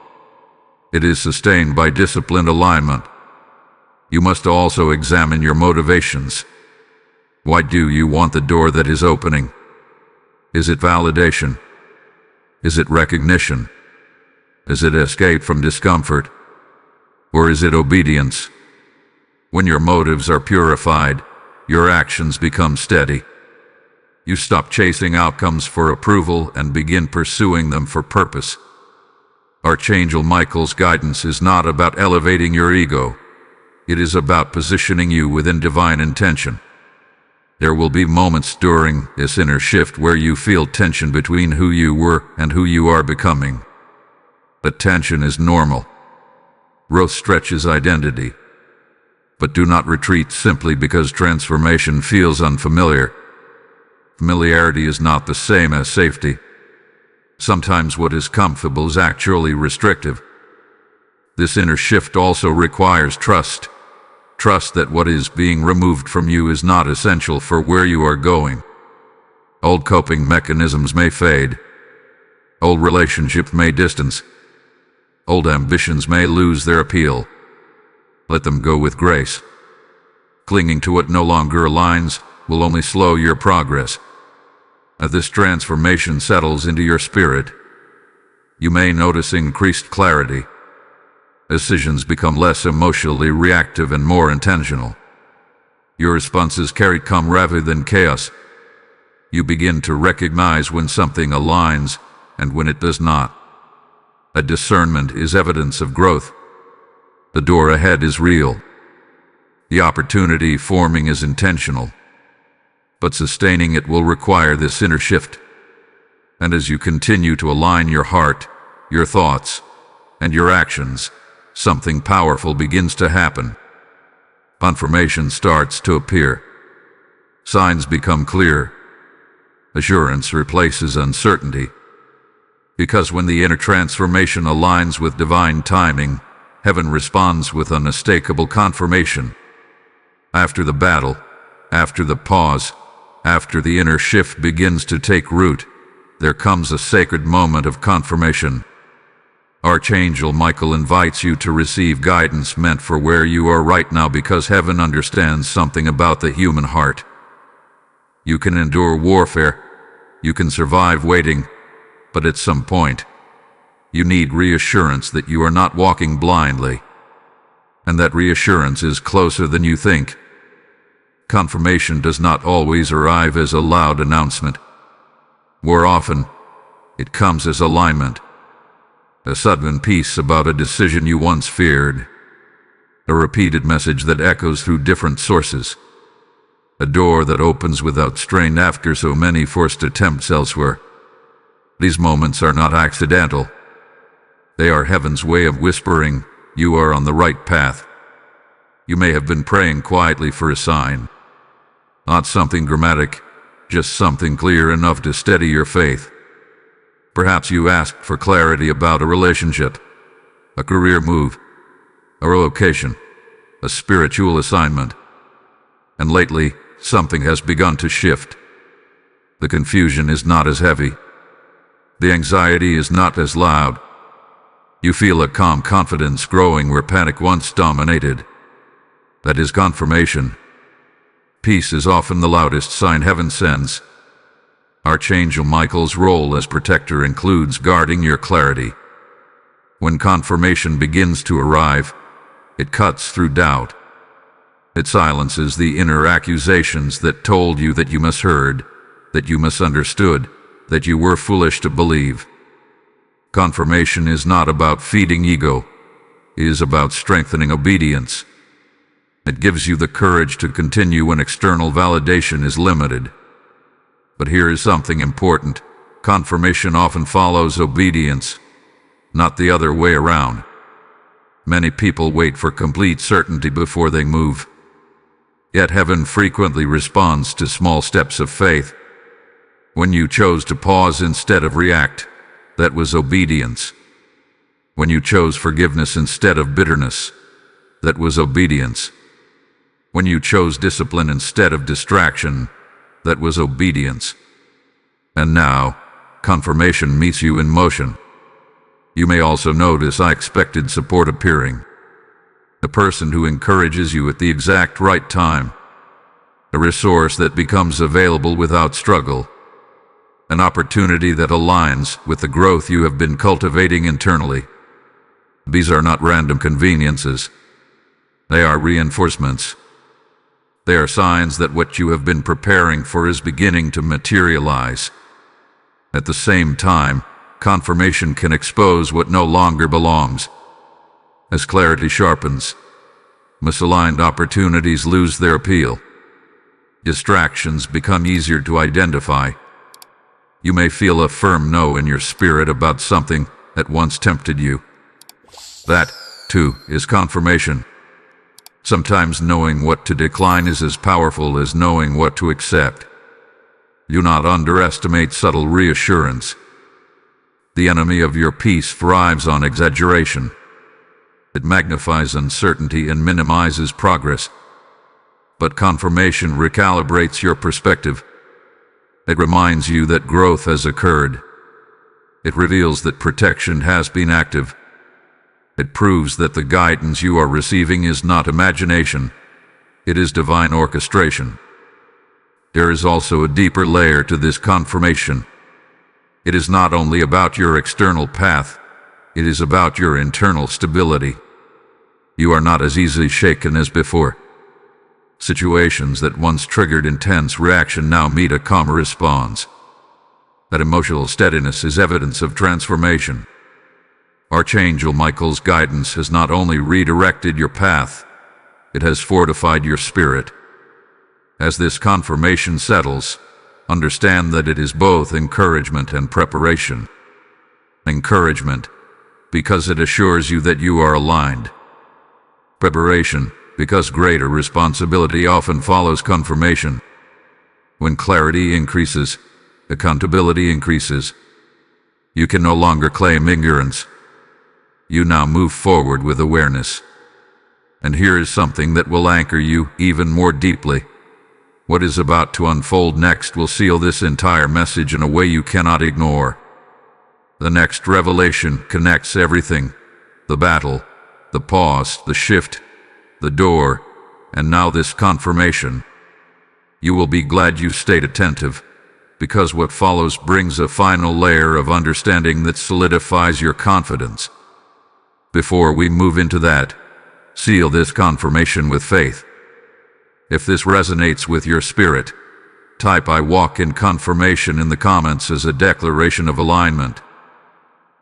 [SPEAKER 1] It is sustained by disciplined alignment. You must also examine your motivations. Why do you want the door that is opening? Is it validation? Is it recognition? Is it escape from discomfort? Or is it obedience? When your motives are purified, your actions become steady. You stop chasing outcomes for approval and begin pursuing them for purpose. Archangel Michael's guidance is not about elevating your ego. It is about positioning you within divine intention. There will be moments during this inner shift where you feel tension between who you were and who you are becoming. But tension is normal. Growth stretches identity. But do not retreat simply because transformation feels unfamiliar. Familiarity is not the same as safety. Sometimes what is comfortable is actually restrictive. This inner shift also requires trust. Trust that what is being removed from you is not essential for where you are going. Old coping mechanisms may fade. Old relationships may distance. Old ambitions may lose their appeal. Let them go with grace. Clinging to what no longer aligns will only slow your progress. As this transformation settles into your spirit, you may notice increased clarity. Decisions become less emotionally reactive and more intentional. Your responses carry calm rather than chaos. You begin to recognize when something aligns and when it does not. A discernment is evidence of growth. The door ahead is real. The opportunity forming is intentional. But sustaining it will require this inner shift. And as you continue to align your heart, your thoughts, and your actions, something powerful begins to happen. Confirmation starts to appear. Signs become clear. Assurance replaces uncertainty. Because when the inner transformation aligns with divine timing, heaven responds with unmistakable confirmation. After the battle, after the pause, after the inner shift begins to take root, there comes a sacred moment of confirmation. Archangel Michael invites you to receive guidance meant for where you are right now because heaven understands something about the human heart. You can endure warfare, you can survive waiting, but at some point, you need reassurance that you are not walking blindly, and that reassurance is closer than you think. Confirmation does not always arrive as a loud announcement. More often, it comes as alignment. A sudden peace about a decision you once feared. A repeated message that echoes through different sources. A door that opens without strain after so many forced attempts elsewhere. These moments are not accidental. They are heaven's way of whispering, you are on the right path. You may have been praying quietly for a sign. Not something dramatic, just something clear enough to steady your faith. Perhaps you asked for clarity about a relationship, a career move, a relocation, a spiritual assignment. And lately, something has begun to shift. The confusion is not as heavy. The anxiety is not as loud. You feel a calm confidence growing where panic once dominated. That is confirmation. Peace is often the loudest sign heaven sends. Archangel Michael's role as protector includes guarding your clarity. When confirmation begins to arrive, it cuts through doubt. It silences the inner accusations that told you that you misheard, that you misunderstood, that you were foolish to believe. Confirmation is not about feeding ego. It is about strengthening obedience. It gives you the courage to continue when external validation is limited. But here is something important. Confirmation often follows obedience, not the other way around. Many people wait for complete certainty before they move. Yet heaven frequently responds to small steps of faith. When you chose to pause instead of react, that was obedience. When you chose forgiveness instead of bitterness, that was obedience. When you chose discipline instead of distraction, that was obedience. And now, confirmation meets you in motion. You may also notice unexpected support appearing. A person who encourages you at the exact right time. A resource that becomes available without struggle. An opportunity that aligns with the growth you have been cultivating internally. These are not random conveniences. They are reinforcements. They are signs that what you have been preparing for is beginning to materialize. At the same time, confirmation can expose what no longer belongs. As clarity sharpens, misaligned opportunities lose their appeal. Distractions become easier to identify. You may feel a firm no in your spirit about something that once tempted you. That, too, is confirmation. Sometimes knowing what to decline is as powerful as knowing what to accept. Do not underestimate subtle reassurance. The enemy of your peace thrives on exaggeration. It magnifies uncertainty and minimizes progress. But confirmation recalibrates your perspective. It reminds you that growth has occurred. It reveals that protection has been active. It proves that the guidance you are receiving is not imagination. It is divine orchestration. There is also a deeper layer to this confirmation. It is not only about your external path, it is about your internal stability. You are not as easily shaken as before. Situations that once triggered intense reaction now meet a calmer response. That emotional steadiness is evidence of transformation. Archangel Michael's guidance has not only redirected your path, it has fortified your spirit. As this confirmation settles, understand that it is both encouragement and preparation. Encouragement, because it assures you that you are aligned. Preparation, because greater responsibility often follows confirmation. When clarity increases, accountability increases. You can no longer claim ignorance. You now move forward with awareness. And here is something that will anchor you even more deeply. What is about to unfold next will seal this entire message in a way you cannot ignore. The next revelation connects everything. The battle, the pause, the shift, the door, and now this confirmation. You will be glad you stayed attentive, because what follows brings a final layer of understanding that solidifies your confidence. Before we move into that, seal this confirmation with faith. If this resonates with your spirit, type "I walk in confirmation" in the comments as a declaration of alignment.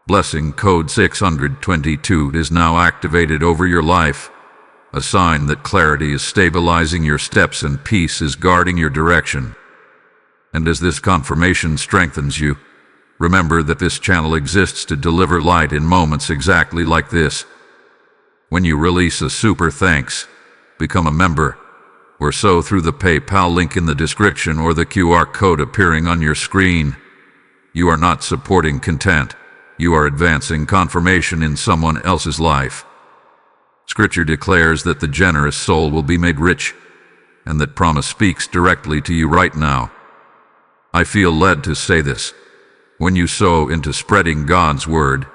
[SPEAKER 1] Blessing code 622 is now activated over your life, a sign that clarity is stabilizing your steps and peace is guarding your direction. And as this confirmation strengthens you, remember that this channel exists to deliver light in moments exactly like this. When you release a super thanks, become a member, or so through the PayPal link in the description or the QR code appearing on your screen. You are not supporting content. You are advancing confirmation in someone else's life. Scripture declares that the generous soul will be made rich, and that promise speaks directly to you right now. I feel led to say this. When you sow into spreading God's word,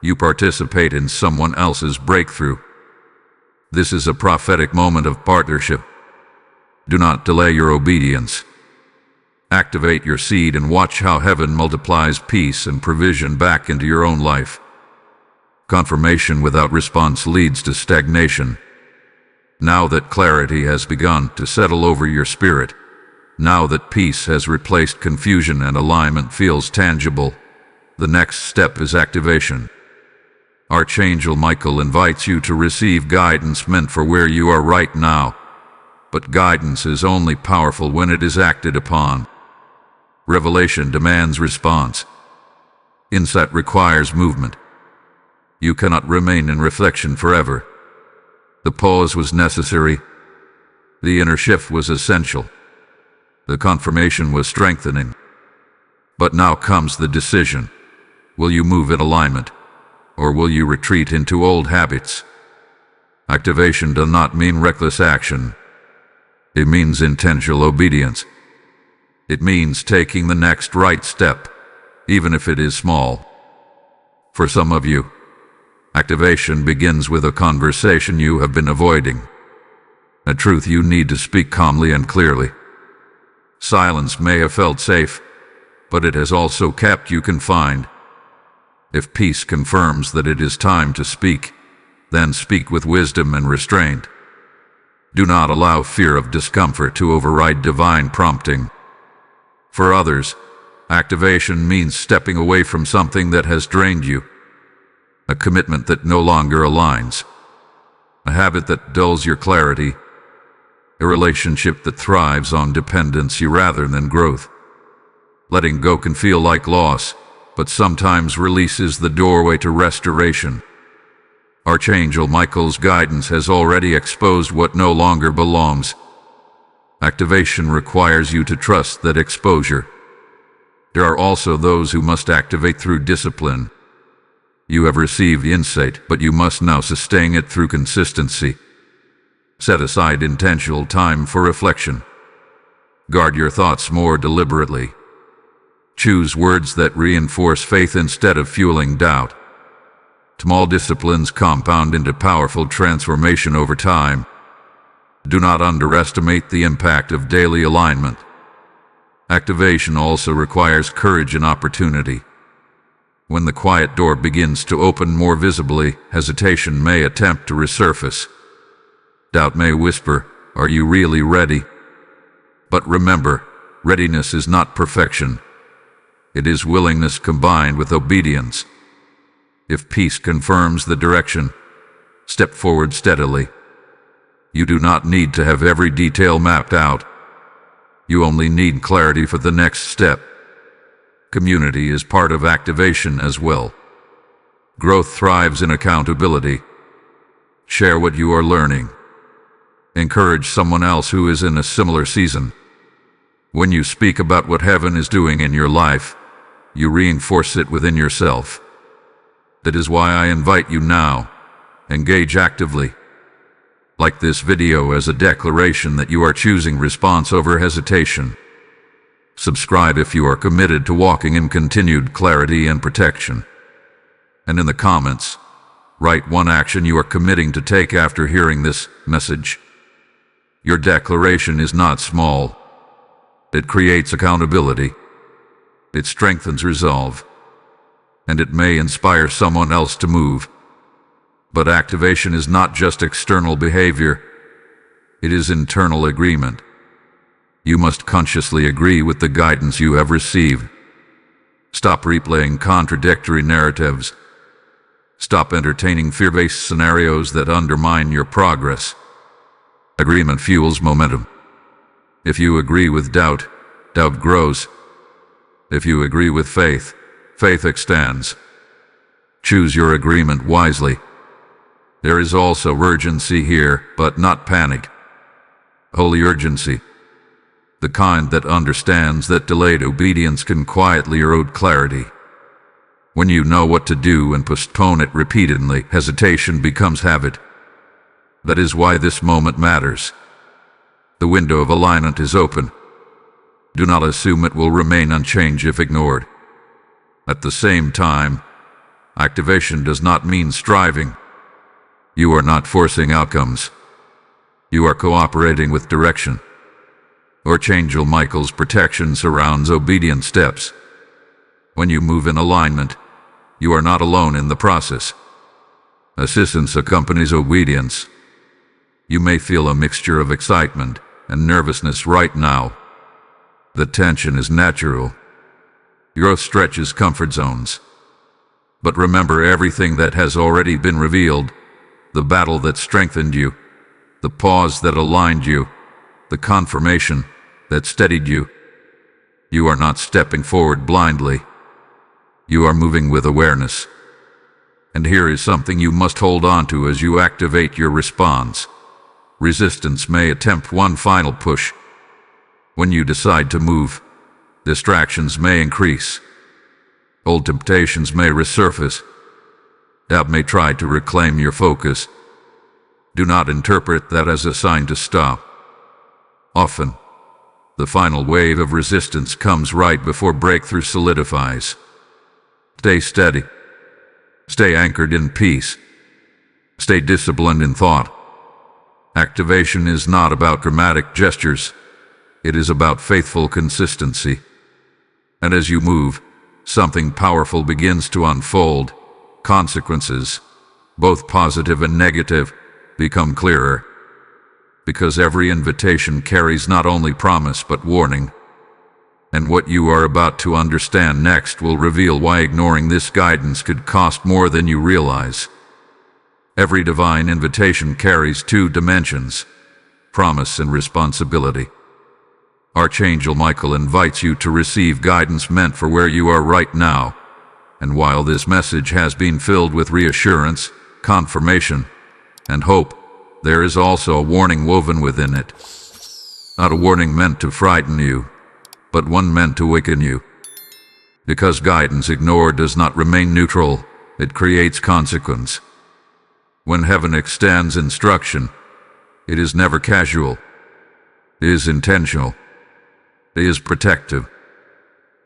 [SPEAKER 1] you participate in someone else's breakthrough. This is a prophetic moment of partnership. Do not delay your obedience. Activate your seed and watch how heaven multiplies peace and provision back into your own life. Confirmation without response leads to stagnation. Now that clarity has begun to settle over your spirit, now that peace has replaced confusion and alignment feels tangible, the next step is activation. Archangel Michael invites you to receive guidance meant for where you are right now, but guidance is only powerful when it is acted upon. Revelation demands response. Insight requires movement. You cannot remain in reflection forever. The pause was necessary. The inner shift was essential. The confirmation was strengthening. But now comes the decision. Will you move in alignment, or will you retreat into old habits? Activation does not mean reckless action. It means intentional obedience. It means taking the next right step, even if it is small. For some of you, activation begins with a conversation you have been avoiding, a truth you need to speak calmly and clearly. Silence may have felt safe, but it has also kept you confined. If peace confirms that it is time to speak, then speak with wisdom and restraint. Do not allow fear of discomfort to override divine prompting. For others, activation means stepping away from something that has drained you, a commitment that no longer aligns, a habit that dulls your clarity, a relationship that thrives on dependency rather than growth. Letting go can feel like loss, but sometimes release is the doorway to restoration. Archangel Michael's guidance has already exposed what no longer belongs. Activation requires you to trust that exposure. There are also those who must activate through discipline. You have received insight, but you must now sustain it through consistency. Set aside intentional time for reflection. Guard your thoughts more deliberately. Choose words that reinforce faith instead of fueling doubt. Small disciplines compound into powerful transformation over time. Do not underestimate the impact of daily alignment. Activation also requires courage and opportunity. When the quiet door begins to open more visibly, hesitation may attempt to resurface. Doubt may whisper, "Are you really ready?" But remember, readiness is not perfection. It is willingness combined with obedience. If peace confirms the direction, step forward steadily. You do not need to have every detail mapped out. You only need clarity for the next step. Community is part of activation as well. Growth thrives in accountability. Share what you are learning. Encourage someone else who is in a similar season. When you speak about what heaven is doing in your life, you reinforce it within yourself. That is why I invite you now. Engage actively. Like this video as a declaration that you are choosing response over hesitation. Subscribe if you are committed to walking in continued clarity and protection. And in the comments, write one action you are committing to take after hearing this message. Your declaration is not small. It creates accountability. It strengthens resolve. And it may inspire someone else to move. But activation is not just external behavior. It is internal agreement. You must consciously agree with the guidance you have received. Stop replaying contradictory narratives. Stop entertaining fear-based scenarios that undermine your progress. Agreement fuels momentum. If you agree with doubt, doubt grows. If you agree with faith, faith extends. Choose your agreement wisely. There is also urgency here, but not panic. Holy urgency. The kind that understands that delayed obedience can quietly erode clarity. When you know what to do and postpone it repeatedly, hesitation becomes habit. That is why this moment matters. The window of alignment is open. Do not assume it will remain unchanged if ignored. At the same time, activation does not mean striving. You are not forcing outcomes. You are cooperating with direction. Archangel Michael's protection surrounds obedient steps. When you move in alignment, you are not alone in the process. Assistance accompanies obedience. You may feel a mixture of excitement and nervousness right now. The tension is natural. Growth stretches comfort zones. But remember everything that has already been revealed, the battle that strengthened you, the pause that aligned you, the confirmation that steadied you. You are not stepping forward blindly. You are moving with awareness. And here is something you must hold on to as you activate your response. Resistance may attempt one final push. When you decide to move, distractions may increase. Old temptations may resurface. Doubt may try to reclaim your focus. Do not interpret that as a sign to stop. Often, the final wave of resistance comes right before breakthrough solidifies. Stay steady. Stay anchored in peace. Stay disciplined in thought. Activation is not about dramatic gestures. It is about faithful consistency. And as you move, something powerful begins to unfold. Consequences, both positive and negative, become clearer. Because every invitation carries not only promise but warning. And what you are about to understand next will reveal why ignoring this guidance could cost more than you realize. Every divine invitation carries two dimensions: promise and responsibility. Archangel Michael invites you to receive guidance meant for where you are right now. And while this message has been filled with reassurance, confirmation, and hope, there is also a warning woven within it. Not a warning meant to frighten you, but one meant to awaken you. Because guidance ignored does not remain neutral, it creates consequence. When heaven extends instruction, it is never casual. It is intentional. It is protective.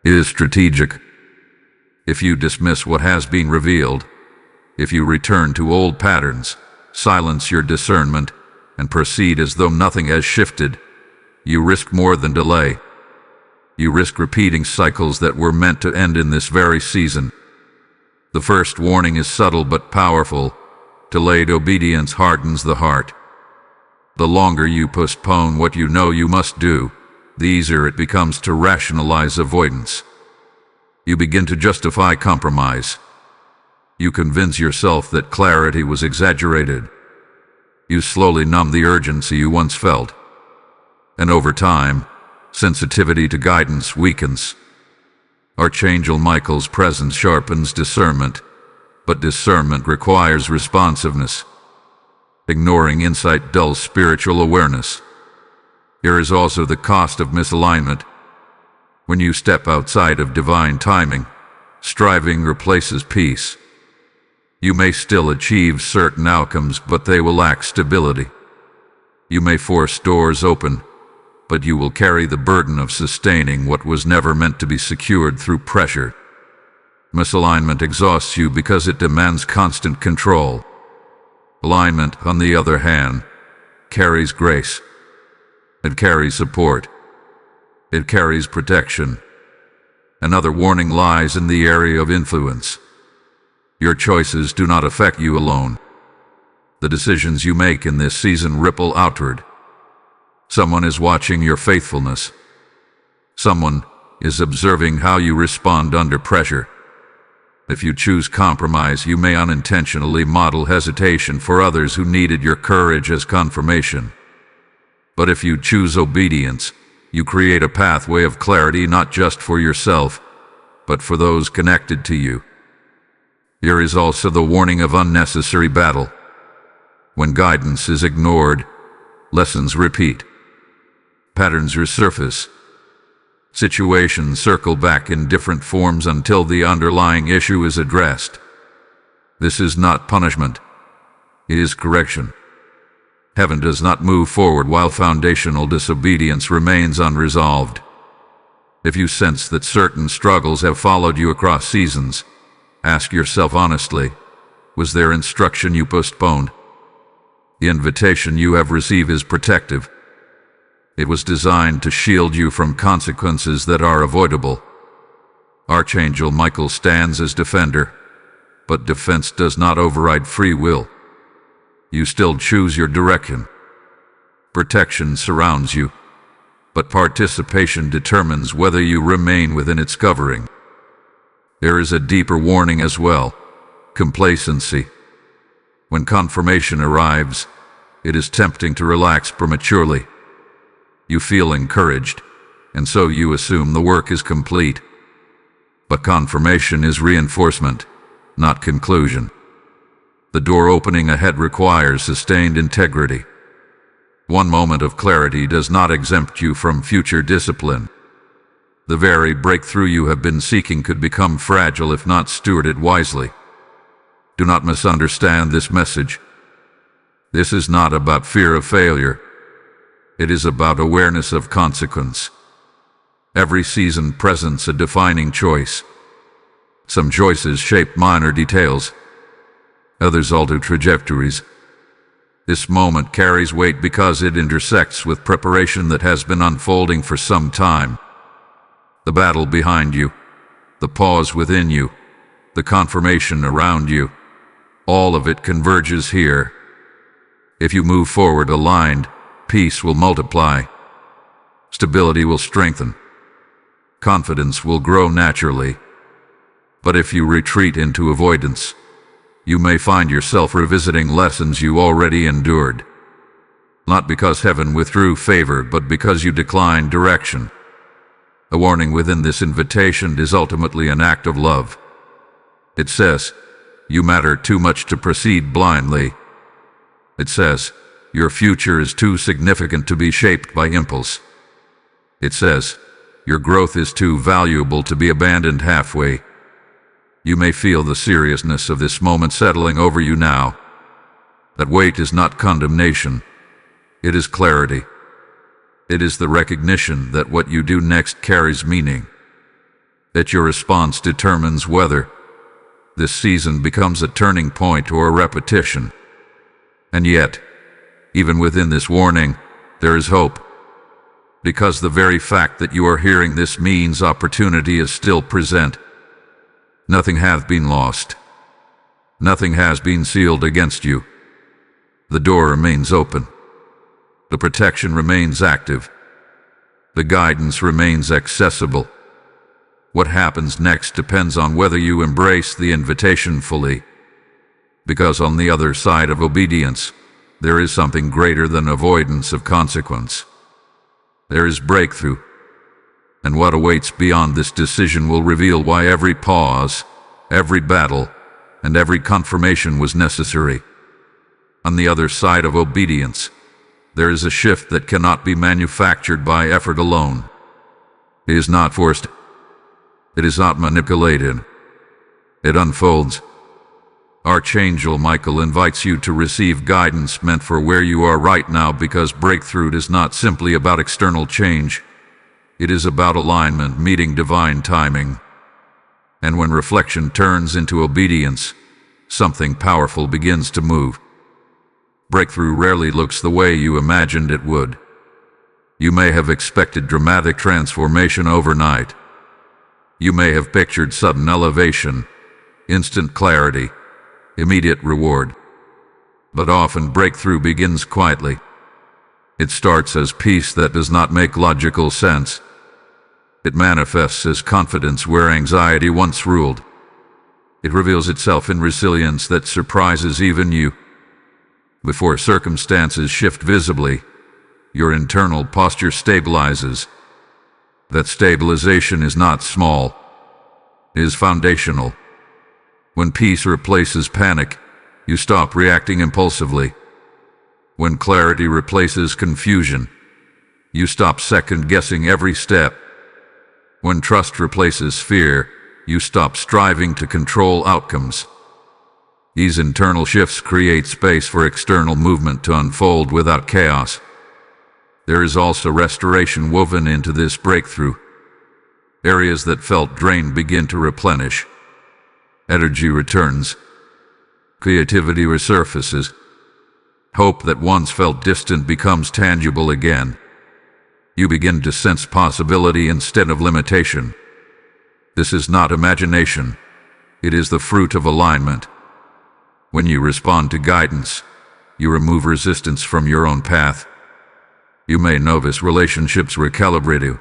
[SPEAKER 1] It is strategic. If you dismiss what has been revealed, if you return to old patterns, silence your discernment, and proceed as though nothing has shifted, you risk more than delay. You risk repeating cycles that were meant to end in this very season. The first warning is subtle but powerful. Delayed obedience hardens the heart. The longer you postpone what you know you must do, the easier it becomes to rationalize avoidance. You begin to justify compromise. You convince yourself that clarity was exaggerated. You slowly numb the urgency you once felt. And over time, sensitivity to guidance weakens. Archangel Michael's presence sharpens discernment, but discernment requires responsiveness. Ignoring insight dulls spiritual awareness. Here is also the cost of misalignment. When you step outside of divine timing, striving replaces peace. You may still achieve certain outcomes, but they will lack stability. You may force doors open, but you will carry the burden of sustaining what was never meant to be secured through pressure. Misalignment exhausts you because it demands constant control. Alignment, on the other hand, carries grace. It carries support. It carries protection. Another warning lies in the area of influence. Your choices do not affect you alone. The decisions you make in this season ripple outward. Someone is watching your faithfulness. Someone is observing how you respond under pressure. If you choose compromise, you may unintentionally model hesitation for others who needed your courage as confirmation. But if you choose obedience, you create a pathway of clarity not just for yourself, but for those connected to you. Here is also the warning of unnecessary battle. When guidance is ignored, lessons repeat. Patterns resurface. Situations circle back in different forms until the underlying issue is addressed. This is not punishment. It is correction. Heaven does not move forward while foundational disobedience remains unresolved. If you sense that certain struggles have followed you across seasons, ask yourself honestly, was there instruction you postponed? The invitation you have received is protective. It was designed to shield you from consequences that are avoidable. Archangel Michael stands as defender, but defense does not override free will. You still choose your direction. Protection surrounds you, but participation determines whether you remain within its covering. There is a deeper warning as well: complacency. When confirmation arrives, it is tempting to relax prematurely. You feel encouraged, and so you assume the work is complete. But confirmation is reinforcement, not conclusion. The door opening ahead requires sustained integrity. One moment of clarity does not exempt you from future discipline. The very breakthrough you have been seeking could become fragile if not stewarded wisely. Do not misunderstand this message. This is not about fear of failure. It is about awareness of consequence. Every season presents a defining choice. Some choices shape minor details, Others alter trajectories. This moment carries weight because it intersects with preparation that has been unfolding for some time. The battle behind you, the pause within you, the confirmation around you, all of it converges here. If you move forward aligned, peace will multiply. Stability will strengthen. Confidence will grow naturally. But if you retreat into avoidance, you may find yourself revisiting lessons you already endured. Not because heaven withdrew favor, but because you declined direction. A warning within this invitation is ultimately an act of love. It says, you matter too much to proceed blindly. It says, your future is too significant to be shaped by impulse. It says, your growth is too valuable to be abandoned halfway. You may feel the seriousness of this moment settling over you now. That weight is not condemnation. It is clarity. It is the recognition that what you do next carries meaning. That your response determines whether this season becomes a turning point or a repetition. And yet, even within this warning, there is hope. Because the very fact that you are hearing this means opportunity is still present. Nothing hath been lost. Nothing has been sealed against you. The door remains open. The protection remains active. The guidance remains accessible. What happens next depends on whether you embrace the invitation fully. Because on the other side of obedience, there is something greater than avoidance of consequence. There is breakthrough. And what awaits beyond this decision will reveal why every pause, every battle, and every confirmation was necessary. On the other side of obedience, there is a shift that cannot be manufactured by effort alone. It is not forced. It is not manipulated. It unfolds. Archangel Michael invites you to receive guidance meant for where you are right now, because breakthrough is not simply about external change. It is about alignment meeting divine timing. And when reflection turns into obedience, something powerful begins to move. Breakthrough rarely looks the way you imagined it would. You may have expected dramatic transformation overnight. You may have pictured sudden elevation, instant clarity, immediate reward. But often breakthrough begins quietly. It starts as peace that does not make logical sense. It manifests as confidence where anxiety once ruled. It reveals itself in resilience that surprises even you. Before circumstances shift visibly, your internal posture stabilizes. That stabilization is not small. It is foundational. When peace replaces panic, you stop reacting impulsively. When clarity replaces confusion, you stop second-guessing every step. When trust replaces fear, you stop striving to control outcomes. These internal shifts create space for external movement to unfold without chaos. There is also restoration woven into this breakthrough. Areas that felt drained begin to replenish. Energy returns. Creativity resurfaces. Hope that once felt distant becomes tangible again. You begin to sense possibility instead of limitation. This is not imagination. It is the fruit of alignment. When you respond to guidance, you remove resistance from your own path. You may notice relationships recalibrate you.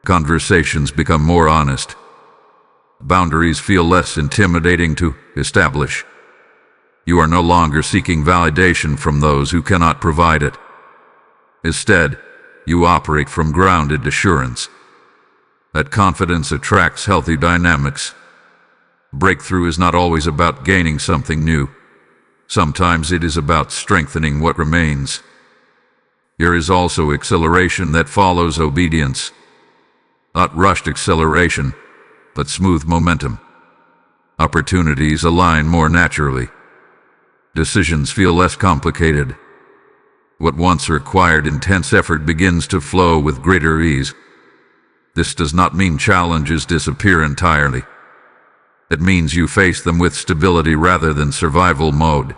[SPEAKER 1] Conversations become more honest. Boundaries feel less intimidating to establish. You are no longer seeking validation from those who cannot provide it. Instead, you operate from grounded assurance. That confidence attracts healthy dynamics. Breakthrough is not always about gaining something new. Sometimes it is about strengthening what remains. There is also acceleration that follows obedience. Not rushed acceleration, but smooth momentum. Opportunities align more naturally. Decisions feel less complicated. What once required intense effort begins to flow with greater ease. This does not mean challenges disappear entirely. It means you face them with stability rather than survival mode.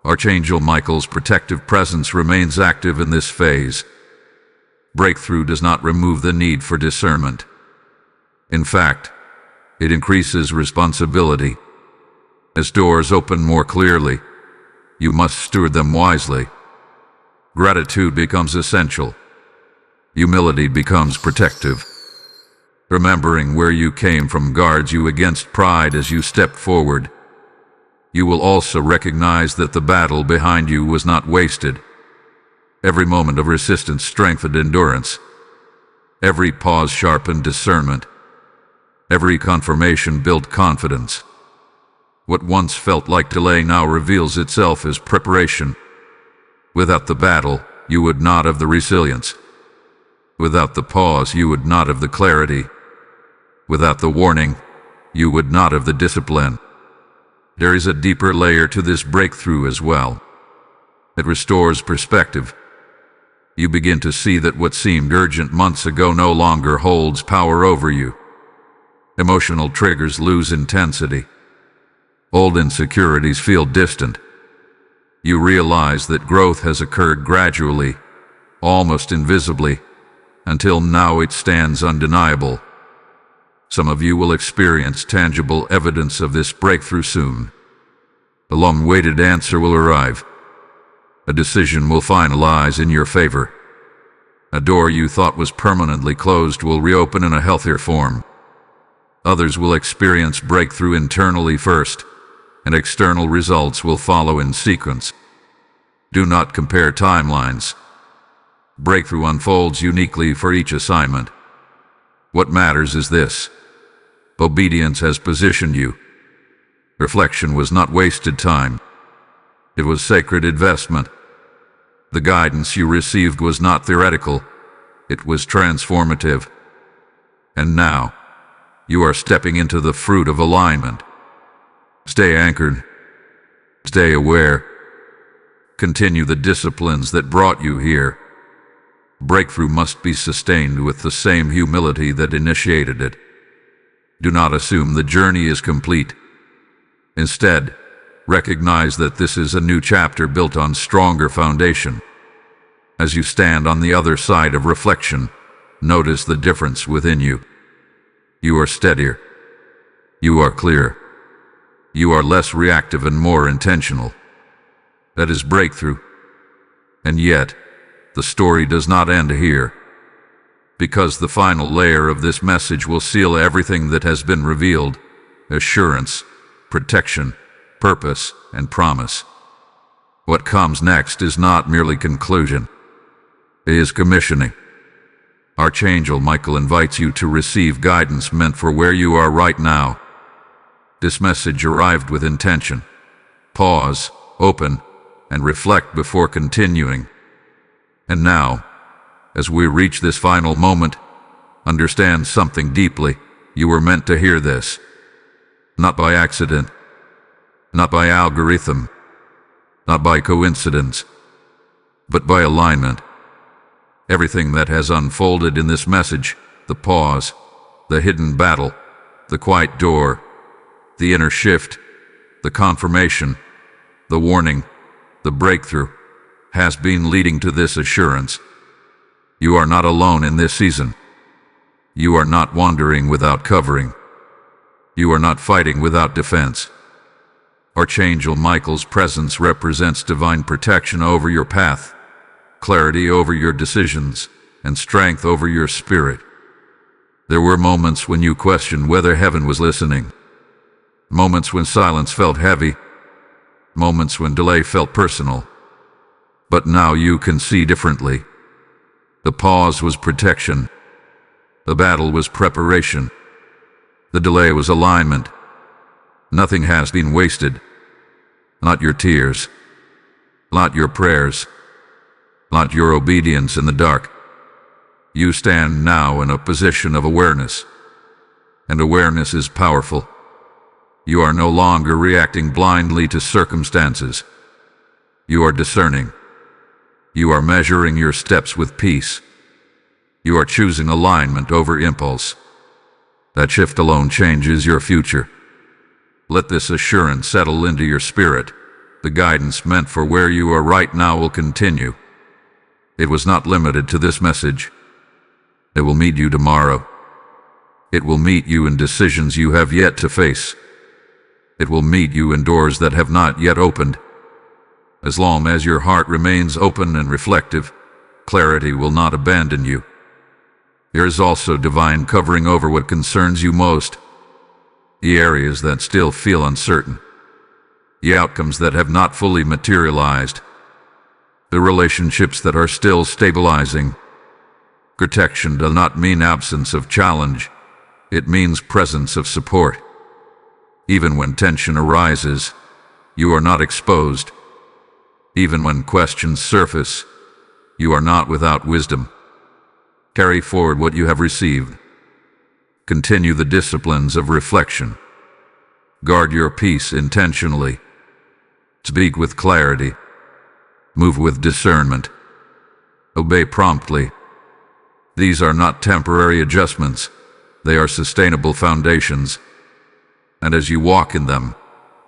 [SPEAKER 1] Archangel Michael's protective presence remains active in this phase. Breakthrough does not remove the need for discernment. In fact, it increases responsibility. As doors open more clearly, you must steward them wisely. Gratitude becomes essential. Humility becomes protective. Remembering where you came from guards you against pride as you step forward. You will also recognize that the battle behind you was not wasted. Every moment of resistance strengthened endurance. Every pause sharpened discernment. Every confirmation built confidence. What once felt like delay now reveals itself as preparation. Without the battle, you would not have the resilience. Without the pause, you would not have the clarity. Without the warning, you would not have the discipline. There is a deeper layer to this breakthrough as well. It restores perspective. You begin to see that what seemed urgent months ago no longer holds power over you. Emotional triggers lose intensity. Old insecurities feel distant. You realize that growth has occurred gradually, almost invisibly, until now it stands undeniable. Some of you will experience tangible evidence of this breakthrough soon. A long-awaited answer will arrive. A decision will finalize in your favor. A door you thought was permanently closed will reopen in a healthier form. Others will experience breakthrough internally first, and external results will follow in sequence. Do not compare timelines. Breakthrough unfolds uniquely for each assignment. What matters is this: obedience has positioned you. Reflection was not wasted time. It was sacred investment. The guidance you received was not theoretical. It was transformative. And now, you are stepping into the fruit of alignment. Stay anchored. Stay aware. Continue the disciplines that brought you here. Breakthrough must be sustained with the same humility that initiated it. Do not assume the journey is complete. Instead, recognize that this is a new chapter built on stronger foundation. As you stand on the other side of reflection, notice the difference within you. You are steadier. You are clear. You are less reactive and more intentional. That is breakthrough. And yet, the story does not end here. Because the final layer of this message will seal everything that has been revealed: assurance, protection, purpose, and promise. What comes next is not merely conclusion. It is commissioning. Archangel Michael invites you to receive guidance meant for where you are right now. This message arrived with intention. Pause, open, and reflect before continuing. And now, as we reach this final moment, understand something deeply. You were meant to hear this. Not by accident, not by algorithm, not by coincidence, but by alignment. Everything that has unfolded in this message, the pause, the hidden battle, the quiet door, the inner shift, the confirmation, the warning, the breakthrough, has been leading to this assurance. You are not alone in this season. You are not wandering without covering. You are not fighting without defense. Archangel Michael's presence represents divine protection over your path, clarity over your decisions, and strength over your spirit. There were moments when you questioned whether heaven was listening. Moments when silence felt heavy. Moments when delay felt personal. But now you can see differently. The pause was protection. The battle was preparation. The delay was alignment. Nothing has been wasted. Not your tears. Not your prayers. Not your obedience in the dark. You stand now in a position of awareness. And awareness is powerful. You are no longer reacting blindly to circumstances. You are discerning. You are measuring your steps with peace. You are choosing alignment over impulse. That shift alone changes your future. Let this assurance settle into your spirit. The guidance meant for where you are right now will continue. It was not limited to this message. It will meet you tomorrow. It will meet you in decisions you have yet to face. It will meet you in doors that have not yet opened. As long as your heart remains open and reflective, clarity will not abandon you. There is also divine covering over what concerns you most, the areas that still feel uncertain, the outcomes that have not fully materialized, the relationships that are still stabilizing. Protection does not mean absence of challenge. It means presence of support. Even when tension arises, you are not exposed. Even when questions surface, you are not without wisdom. Carry forward what you have received. Continue the disciplines of reflection. Guard your peace intentionally. Speak with clarity. Move with discernment. Obey promptly. These are not temporary adjustments. They are sustainable foundations. And as you walk in them,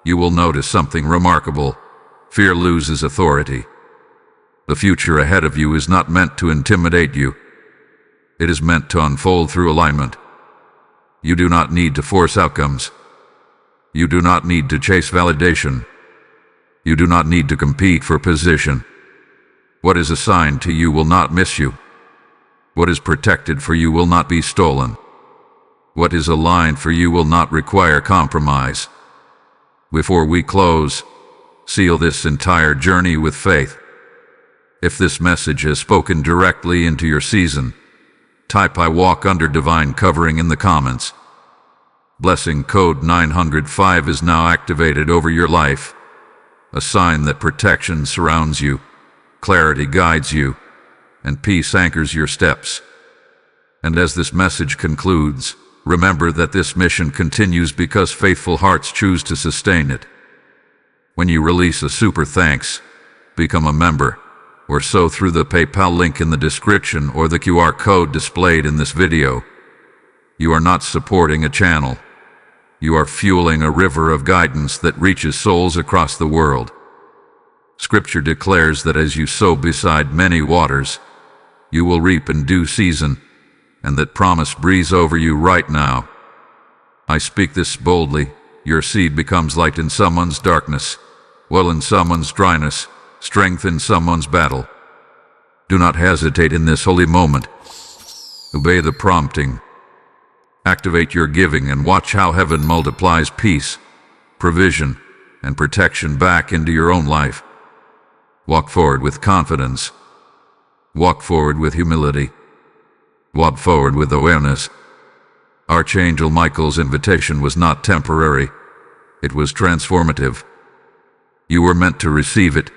[SPEAKER 1] you will notice something remarkable. Fear loses authority. The future ahead of you is not meant to intimidate you. It is meant to unfold through alignment. You do not need to force outcomes. You do not need to chase validation. You do not need to compete for position. What is assigned to you will not miss you. What is protected for you will not be stolen. What is aligned for you will not require compromise. Before we close, seal this entire journey with faith. If this message has spoken directly into your season, type "I walk under divine covering" in the comments. Blessing code 905 is now activated over your life, a sign that protection surrounds you, clarity guides you, and peace anchors your steps. And as this message concludes, remember that this mission continues because faithful hearts choose to sustain it. When you release a super thanks, become a member, or sow through the PayPal link in the description or the QR code displayed in this video, you are not supporting a channel. You are fueling a river of guidance that reaches souls across the world. Scripture declares that as you sow beside many waters, you will reap in due season, and that promise breathes over you right now. I speak this boldly. Your seed becomes light in someone's darkness, well in someone's dryness, strength in someone's battle. Do not hesitate in this holy moment. Obey the prompting. Activate your giving and watch how heaven multiplies peace, provision, and protection back into your own life. Walk forward with confidence. Walk forward with humility. Walk forward with awareness. Archangel Michael's invitation was not temporary. It was transformative. You were meant to receive it,